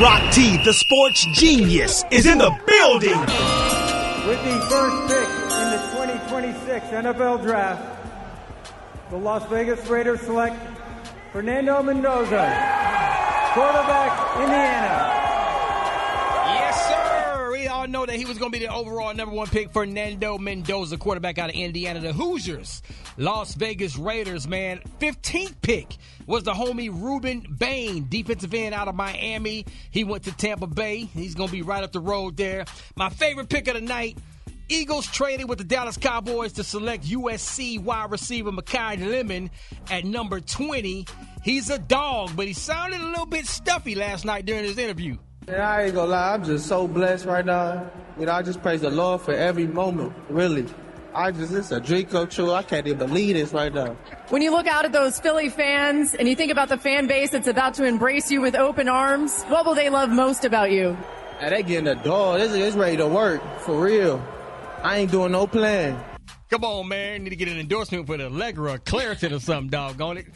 Rock T, the sports genius, is in the building. With the first pick in the 2026 NFL Draft, the Las Vegas Raiders select Fernando Mendoza, quarterback, Indiana. Yes, sir. We all know that he was going to be the overall number 1 pick, Fernando Mendoza, quarterback out of Indiana. The Hoosiers, Las Vegas Raiders, man. 15th pick was the homie Ruben Bain, defensive end out of Miami. He went to Tampa Bay. He's going to be right up the road there. My favorite pick of the night, Eagles traded with the Dallas Cowboys to select USC wide receiver Mekhi Lemon at number 20. He's a dog, but he sounded a little bit stuffy last night during his interview. Man, I ain't gonna lie, I'm just so blessed right now. I just praise the Lord for every moment, really. It's a dream come true. I can't even believe this right now. When you look out at those Philly fans and you think about the fan base that's about to embrace you with open arms, what will they love most about you? And they getting the door. It's ready to work, for real. I ain't doing no plan. Come on, man. Need to get an endorsement for the Allegra or Claritin or something, doggone it.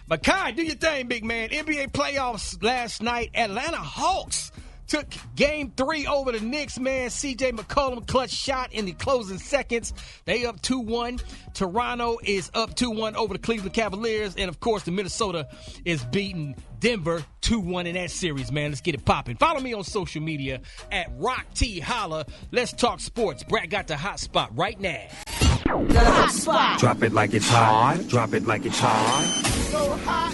But Kai, do your thing, big man. NBA playoffs last night. Atlanta Hawks took Game 3 over the Knicks, man. C.J. McCollum clutch shot in the closing seconds. They up 2-1. Toronto is up 2-1 over the Cleveland Cavaliers. And, of course, the Minnesota is beating Denver 2-1 in that series, man. Let's get it popping. Follow me on social media at Rock T Holla. Let's talk sports. Brat got the hot spot right now. The hot spot. Drop it like it's hot. Drop it like it's hot. So hot.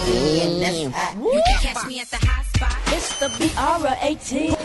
You can catch me at the hot spot. It's the B.R.A.T. All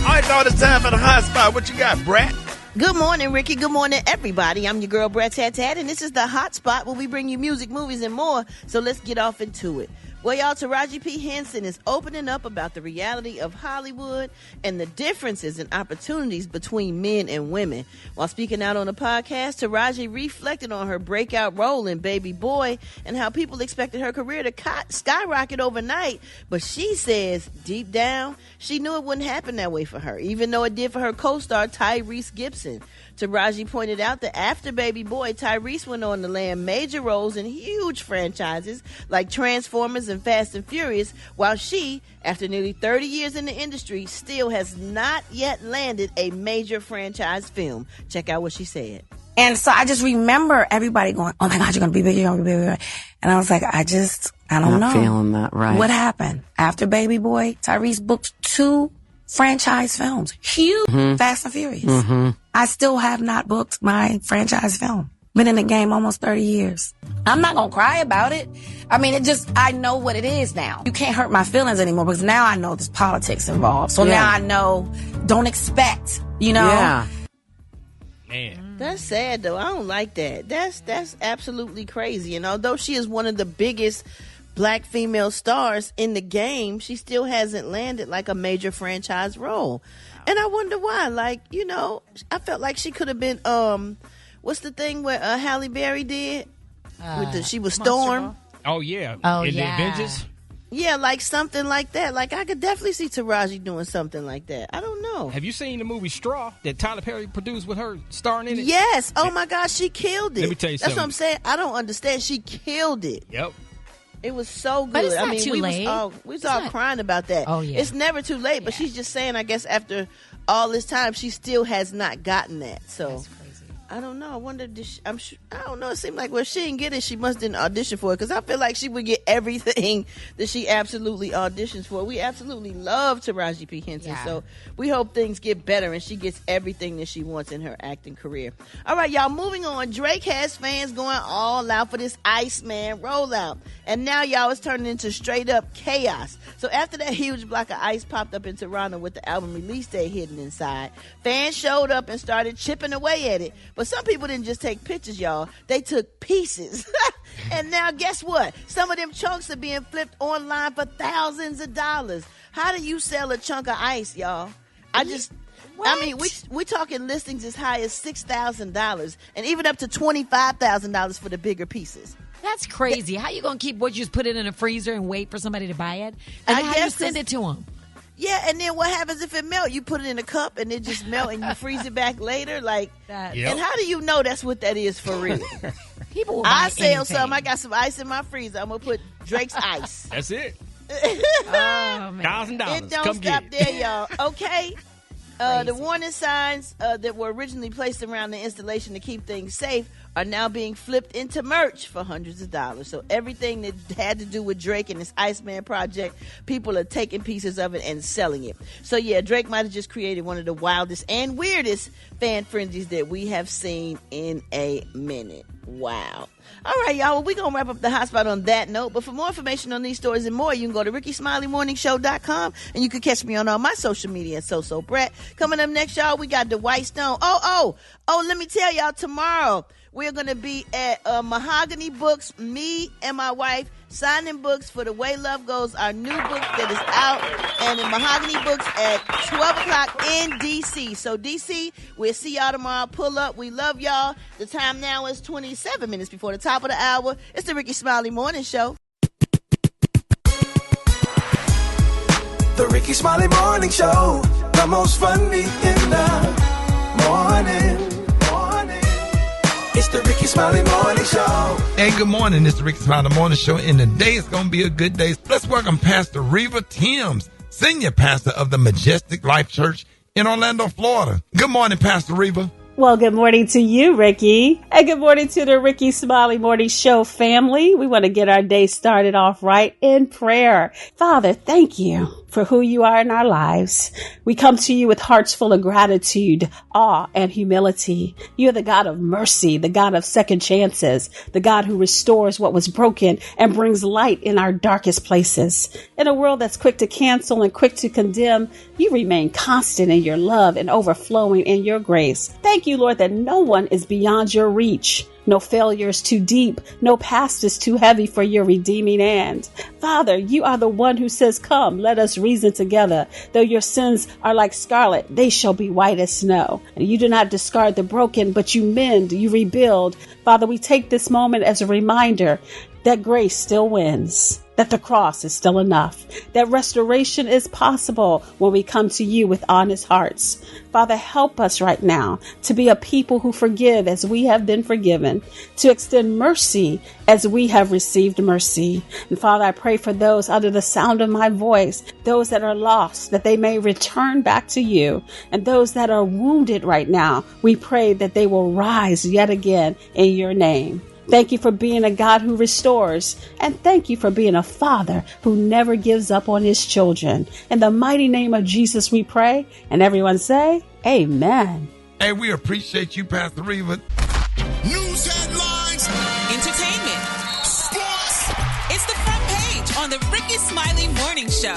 right, y'all, it's time for the hot spot. What you got, Brat? Good morning, Ricky. Good morning, everybody. I'm your girl, Brat Tat Tat, and this is the hot spot where we bring you music, movies, and more. So let's get off into it. Well, y'all, Taraji P. Henson is opening up about the reality of Hollywood and the differences and opportunities between men and women. While speaking out on the podcast, Taraji reflected on her breakout role in Baby Boy and how people expected her career to skyrocket overnight. But she says, deep down, she knew it wouldn't happen that way for her, even though it did for her co-star Tyrese Gibson. Taraji pointed out that after Baby Boy, Tyrese went on to land major roles in huge franchises like Transformers and Fast and Furious, while she, after nearly 30 years in the industry, still has not yet landed a major franchise film. Check out what she said. And so I just remember everybody going, oh my God, you're going to be big, you're going to be big. And I was like, I don't know. Not feeling that right. What happened? After Baby Boy, Tyrese booked 2 franchise films. Huge. Fast and Furious. I still have not booked my franchise film. Been in the game almost 30 years. I'm not going to cry about it. I mean, I know what it is now. You can't hurt my feelings anymore because now I know there's politics involved. So now I know, don't expect, Yeah. Man. That's sad, though. I don't like that. That's absolutely crazy. And although she is one of the biggest black female stars in the game, she still hasn't landed like a major franchise role. And I wonder why. Like, I felt like she could have been, what's the thing where Halle Berry did? She was Storm. Oh, yeah. In the Avengers? Yeah, like something like that. Like, I could definitely see Taraji doing something like that. I don't know. Have you seen the movie Straw that Tyler Perry produced with her starring in it? Yes. Oh, my gosh, she killed it. Let me tell you That's something. what I'm saying. I don't understand. She killed it. Yep. It was so good. But it's not I mean, too we late. was all crying about that. Oh, yeah. It's never too late, but she's just saying, I guess, after all this time, she still has not gotten that. So That's crazy. I don't know. I wonder, I don't know. It seemed like, she didn't get it. She must didn't audition for it, because I feel like she would get everything that she absolutely auditions for. We absolutely love Taraji P. Henson, so we hope things get better and she gets everything that she wants in her acting career. All right, y'all, moving on. Drake has fans going all out for this Iceman rollout. And now, y'all, it's turning into straight up chaos. So after that huge block of ice popped up in Toronto with the album release date hidden inside, fans showed up and started chipping away at it. But some people didn't just take pictures, y'all. They took pieces. And now guess what? Some of them chunks are being flipped online for thousands of dollars. How do you sell a chunk of ice, y'all? We talking listings as high as $6,000 and even up to $25,000 for the bigger pieces. That's crazy. How you going to keep what you just put it in a freezer and wait for somebody to buy it? And how you send it to them? Yeah, and then what happens if it melts? You put it in a cup and it just melts and you freeze it back later? Like, And how do you know that's what that is for real? People will I sell something. I got some ice in my freezer. I'm going to put Drake's ice. That's it. Oh, man. $1,000. It don't Come stop get there, y'all. Okay. The warning signs that were originally placed around the installation to keep things safe are now being flipped into merch for hundreds of dollars. So everything that had to do with Drake and his Iceman project, people are taking pieces of it and selling it. So yeah, Drake might have just created one of the wildest and weirdest fan frenzies that we have seen in a minute. Wow. All right, y'all. Well, we're going to wrap up the hotspot on that note. But for more information on these stories and more, you can go to RickySmileyMorningShow.com, and you can catch me on all my social media at So Brat. Coming up next, y'all, we got Dwight Stone. Oh, let me tell y'all, tomorrow we're going to be at Mahogany Books, me and my wife, signing books for The Way Love Goes, our new book that is out, and in Mahogany Books at 12 o'clock in D.C. So, D.C., we'll see y'all tomorrow. Pull up. We love y'all. The time now is 27 minutes before the top of the hour. It's the Rickey Smiley Morning Show. The Rickey Smiley Morning Show, the most funny in the morning. It's the Rickey Smiley Morning Show. Hey, good morning. It's the Rickey Smiley Morning Show, and today is going to be a good day. Let's welcome Pastor Riva Timms, Senior Pastor of the Majestic Life Church in Orlando, Florida. Good morning, Pastor Riva. Well, good morning to you, Rickey. And good morning to the Rickey Smiley Morning Show family. We want to get our day started off right in prayer. Father, thank you for who you are in our lives. We come to you with hearts full of gratitude, awe, and humility. You're the God of mercy, the God of second chances, the God who restores what was broken and brings light in our darkest places. In a world that's quick to cancel and quick to condemn, you remain constant in your love and overflowing in your grace. Thank you, Lord, that no one is beyond your reach. No failure is too deep. No past is too heavy for your redeeming hand. Father, you are the one who says, come, let us reason together. Though your sins are like scarlet, they shall be white as snow. And you do not discard the broken, but you mend, you rebuild. Father, we take this moment as a reminder that grace still wins, that the cross is still enough, that restoration is possible when we come to you with honest hearts. Father, help us right now to be a people who forgive as we have been forgiven, to extend mercy as we have received mercy. And Father, I pray for those under the sound of my voice, those that are lost, that they may return back to you, and those that are wounded right now, we pray that they will rise yet again in your name. Thank you for being a God who restores. And thank you for being a Father who never gives up on his children. In the mighty name of Jesus we pray. And everyone say, amen. Hey, we appreciate you, Pastor Riva. News headlines. Entertainment. Sports. It's the front page on the Rickey Smiley Morning Show.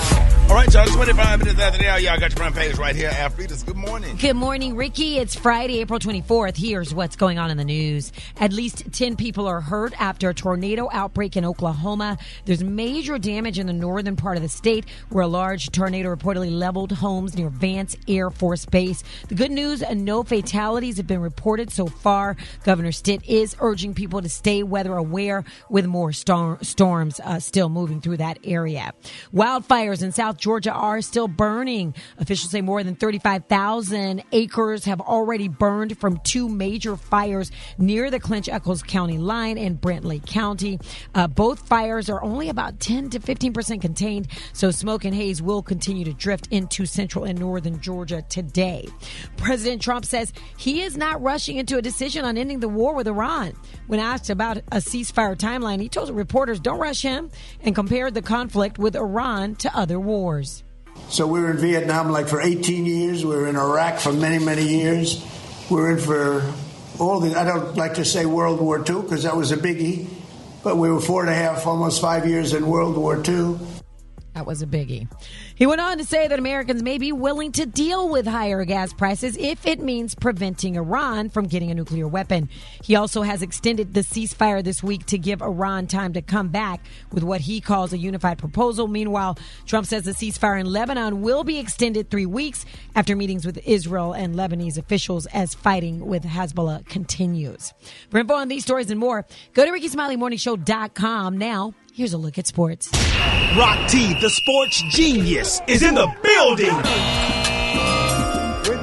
All right, y'all, 25 minutes after the hour, y'all got your front page right here. Alfreda's, good morning. Good morning, Rickey. It's Friday, April 24th. Here's what's going on in the news. At least 10 people are hurt after a tornado outbreak in Oklahoma. There's major damage in the northern part of the state where a large tornado reportedly leveled homes near Vance Air Force Base. The good news, no fatalities have been reported so far. Governor Stitt is urging people to stay weather aware with more storms still moving through that area. Wildfires in South Georgia are still burning. Officials say more than 35,000 acres have already burned from two major fires near the Clinch-Eccles County line in Brantley County. Both fires are only about 10 to 15% contained, so smoke and haze will continue to drift into central and northern Georgia today. President Trump says he is not rushing into a decision on ending the war with Iran. When asked about a ceasefire timeline, he told reporters don't rush him and compared the conflict with Iran to other wars. So we were in Vietnam for 18 years. We were in Iraq for many, many years. We're in for I don't like to say World War II because that was a biggie, but we were 4.5, almost 5 years in World War II. That was a biggie. He went on to say that Americans may be willing to deal with higher gas prices if it means preventing Iran from getting a nuclear weapon. He also has extended the ceasefire this week to give Iran time to come back with what he calls a unified proposal. Meanwhile, Trump says the ceasefire in Lebanon will be extended 3 weeks after meetings with Israel and Lebanese officials as fighting with Hezbollah continues. For info on these stories and more, go to RickeySmileyMorningShow.com. Now, here's a look at sports. Rock T, the sports genius, is in the building. With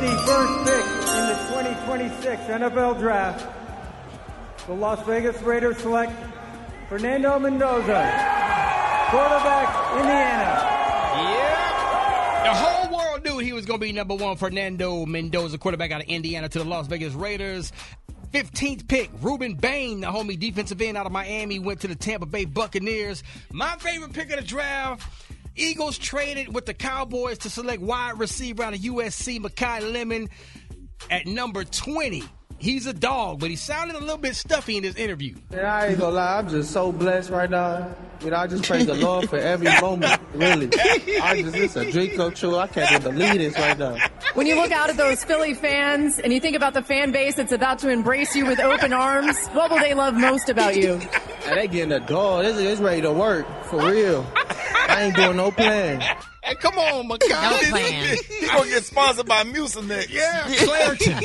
the first pick in the 2026 NFL Draft, the Las Vegas Raiders select Fernando Mendoza, quarterback, Indiana. Yeah. The whole world knew he was going to be number one. Fernando Mendoza, quarterback out of Indiana to the Las Vegas Raiders. 15th pick, Ruben Bain, the homie defensive end out of Miami, went to the Tampa Bay Buccaneers. My favorite pick of the draft, Eagles traded with the Cowboys to select wide receiver out of USC, Mekhi Lemon, at number 20. He's a dog, but he sounded a little bit stuffy in his interview. And I ain't gonna lie, I'm just so blessed right now. I just praise the Lord for every moment, really. It's a dream come true. I can't even believe this right now. When you look out at those Philly fans and you think about the fan base that's about to embrace you with open arms, what will they love most about you? And they getting a dog. It's ready to work, for real. I ain't doing no plan. Hey, come on, my guy. No plan. He gonna get sponsored by Mucinex. Yeah, Claritin.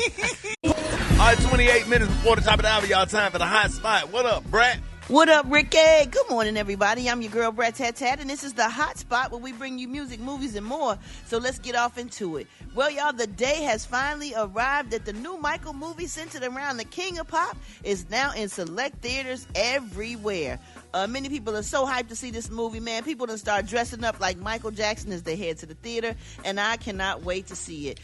All right, 28 minutes before the top of the hour, y'all. Time for the hot spot. What up, Brat? What up, Ricky? Good morning, everybody. I'm your girl, Brat Tat Tat, and this is the hot spot where we bring you music, movies, and more. So let's get off into it. Well, y'all, the day has finally arrived that the new Michael movie centered around the King of Pop is now in select theaters everywhere. Many people are so hyped to see this movie, man. People done start dressing up like Michael Jackson as they head to the theater, and I cannot wait to see it.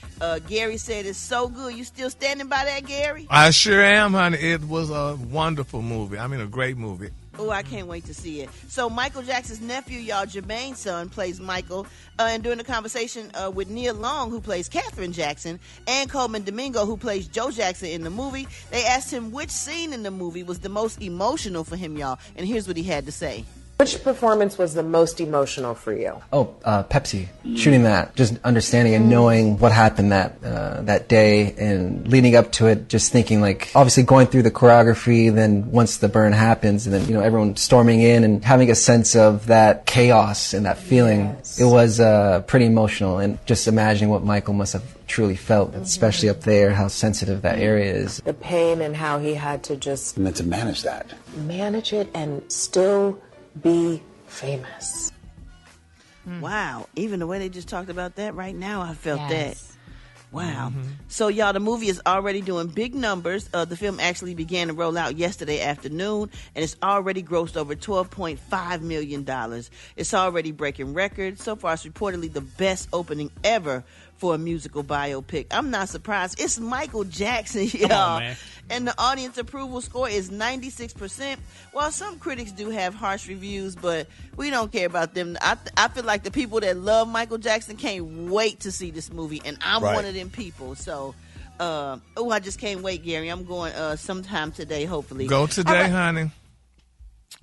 Gary said it's so good. You still standing by that, Gary? I sure am, honey. It was a wonderful movie. I mean, a great movie. Oh, I can't wait to see it. So Michael Jackson's nephew, y'all, Jermaine's son, plays Michael. And during the conversation with Nia Long, who plays Katherine Jackson, and Coleman Domingo, who plays Joe Jackson in the movie, they asked him which scene in the movie was the most emotional for him, y'all. And here's what he had to say. Which performance was the most emotional for you? Pepsi. Shooting that, just understanding and knowing what happened that day and leading up to it, just thinking like, obviously going through the choreography, then once the burn happens, and then, everyone storming in and having a sense of that chaos and that feeling. Yes. It was pretty emotional, and just imagining what Michael must have truly felt, especially up there, how sensitive that area is. The pain and how he had to just... And then to manage that. Manage it and still... be famous. Wow. Even the way they just talked about that right now, I felt that. Wow. So, y'all, the movie is already doing big numbers. The film actually began to roll out yesterday afternoon, and it's already grossed over $12.5 million. It's already breaking records. So far, it's reportedly the best opening ever for a musical biopic. I'm not surprised. It's Michael Jackson, y'all. Come on, man. And the audience approval score is 96%. While some critics do have harsh reviews, but we don't care about them. I feel like the people that love Michael Jackson can't wait to see this movie, and I'm one of them people. So, I just can't wait, Gary. I'm going sometime today, hopefully. Go today, honey.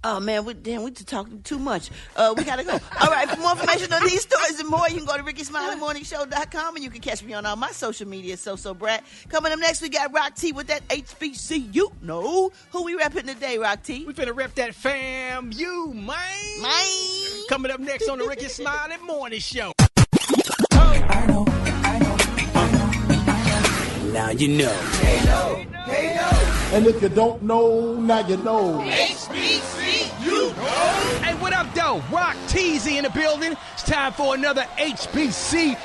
Oh, man, we just talking too much. We got to go. All right, for more information on these stories and more, you can go to RickySmileyMorningShow.com, and you can catch me on all my social media, So Brat. Coming up next, we got Rock T with that HBCU. No. Who we repping today, Rock T? We finna rep that FAMU, man. Coming up next on the Rickey Smiley Morning Show. I know. Now you know. Hey, yo. And if you don't know, now you know. HBCU. Hey, what up, though? Rock Teasy in the building. It's time for another HBCU.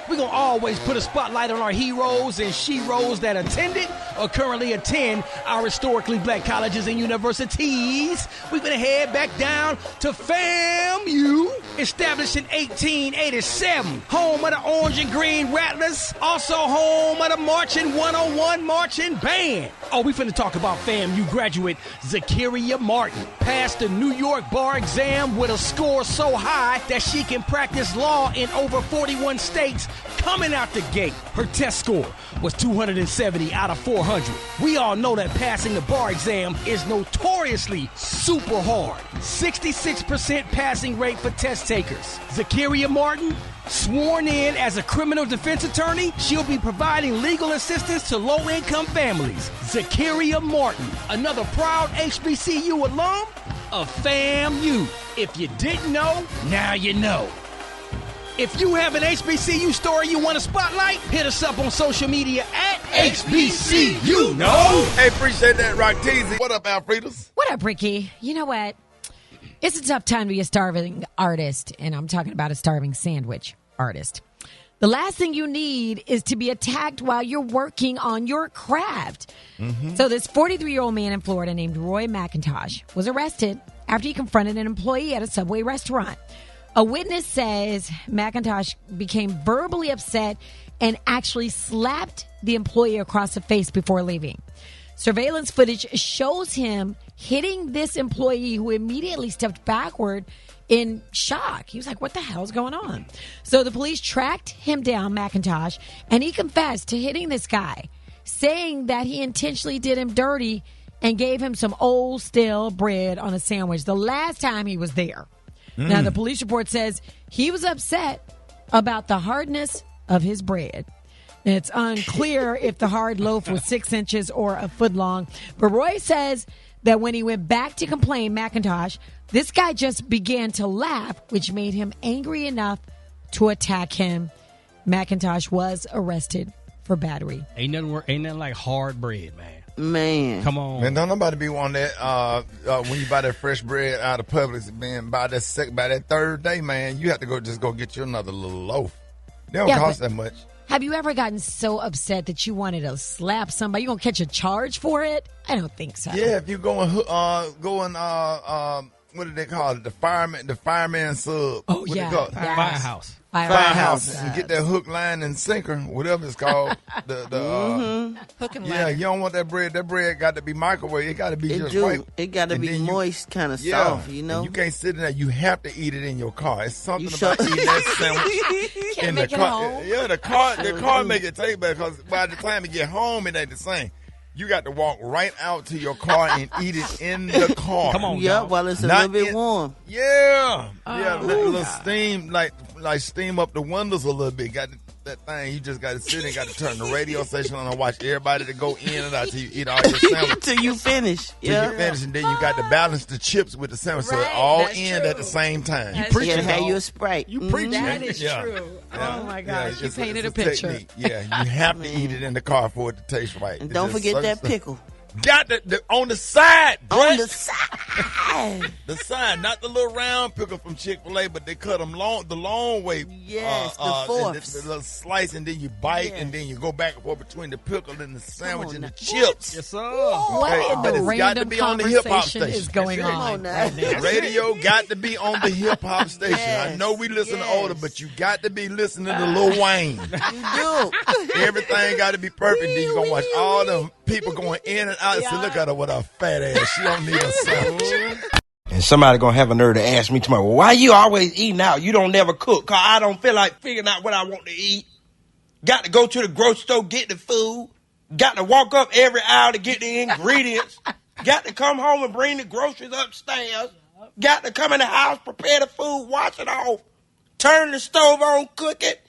We're going to always put a spotlight on our heroes and sheroes that attended or currently attend our historically black colleges and universities. We're going to head back down to FAMU, established in 1887. Home of the Orange and Green Rattlers. Also home of the Marching 101 Marching Band. Oh, we finna talk about FAMU graduate Zakaria Martin. Passed the New York bar exam with a score so high that she can practice law in over 41 states coming out the gate. Her test score was 270 out of 400. We all know that passing the bar exam is notoriously super hard. 66% passing rate for test takers. Zakaria Martin, sworn in as a criminal defense attorney, she'll be providing legal assistance to low-income families. Zakaria Martin, another proud HBCU alum of FAMU. If you didn't know, now you know. If you have an HBCU story you want to spotlight, hit us up on social media at HBCU. Hey, appreciate that, Rock Teasy. What up, Alfredas? What up, Ricky? You know what? It's a tough time to be a starving artist, and I'm talking about a starving sandwich artist. The last thing you need is to be attacked while you're working on your craft. So this 43-year-old man in Florida named Roy McIntosh was arrested after he confronted an employee at a Subway restaurant. A witness says McIntosh became verbally upset and actually slapped the employee across the face before leaving. Surveillance footage shows him hitting this employee, who immediately stepped backward in shock. He was like, what the hell's going on? So the police tracked him down, McIntosh, and he confessed to hitting this guy, saying that he intentionally did him dirty and gave him some old stale bread on a sandwich the last time he was there. Now, the police report says he was upset about the hardness of his bread. It's unclear if the hard loaf was 6 inches or a foot long. But Roy says that when he went back to complain, McIntosh, this guy just began to laugh, which made him angry enough to attack him. McIntosh was arrested for battery. Ain't nothing like hard bread, man. Man. Come on. Man, don't nobody be wanting that when you buy that fresh bread out of Publix, man, by that third day, man, you have to go get you another little loaf. They don't cost that much. Have you ever gotten so upset that you wanted to slap somebody? You gonna catch a charge for it? I don't think so. Yeah, if you're going what do they call it? The fireman sub. Oh, yeah. Firehouse. Firehouse. And get that hook, line, and sinker, whatever it's called. Hook and line. Yeah, you don't want that bread. That bread got to be microwave. It got to be right. It got to be moist, kind of soft, you know? You can't sit in there. You have to eat it in your car. It's something about eating that sandwich in the car. Yeah, the car make it taste better because by the time you get home, it ain't the same. You got to walk right out to your car and eat it in the car. Come on, yeah, while it's a little bit warm. Yeah, let a little steam, like steam up the windows a little bit. Got that thing. You just got to sit and got to turn the radio station on and watch everybody to go in and out till you eat all your sandwich. Till you finish. Till you finish, and then you got to balance the chips with the sandwich so it all end at the same time. You preach it. Have you a Sprite. You preach That is true. Oh my gosh, you painted a picture. Technique. Yeah, you have to eat it in the car for it to taste right. And don't forget that pickle. Got the on the side, on the side. The side, not the little round pickle from Chick-fil-A, but they cut them the long way. Yes, the forks. The little slice, and then you bite, and then you go back and forth between the pickle and the sandwich and the chips. Yes, sir. What in the random conversation is going on? The radio got to be on the hip hop station. Yes, I know we listen to older, but you got to be listening to Lil Wayne. You do. Everything got to be perfect. Then you gonna watch all the people going in and out and say, look at her with her fat ass. She don't need a sandwich. And somebody gonna have a nerve to ask me tomorrow, well, why you always eating out? You don't never cook. Cause I don't feel like figuring out what I want to eat. Got to go to the grocery store, get the food. Got to walk up every hour to get the ingredients. Got to come home and bring the groceries upstairs. Got to come in the house, prepare the food, wash it off. Turn the stove on, cook it.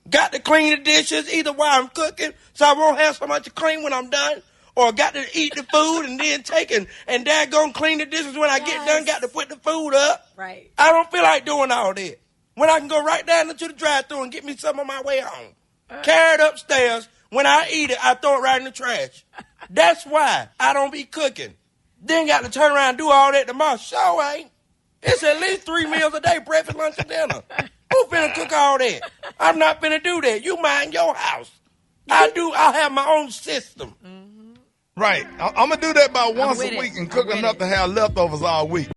Got to clean the dishes either while I'm cooking so I won't have so much to clean when I'm done. Or got to eat the food and then take and dad go and clean the dishes when I get done. Got to put the food up. Right. I don't feel like doing all that. When I can go right down into the drive-thru and get me some on my way home. Carry it upstairs. When I eat it, I throw it right in the trash. That's why I don't be cooking. Then got to turn around and do all that tomorrow. Sure ain't. It's at least 3 meals a day, breakfast, lunch, and dinner. Who finna cook all that? I'm not finna do that. You mind your house. I have my own system. Right. I'm going to do that about once a week and cook enough to have leftovers all week.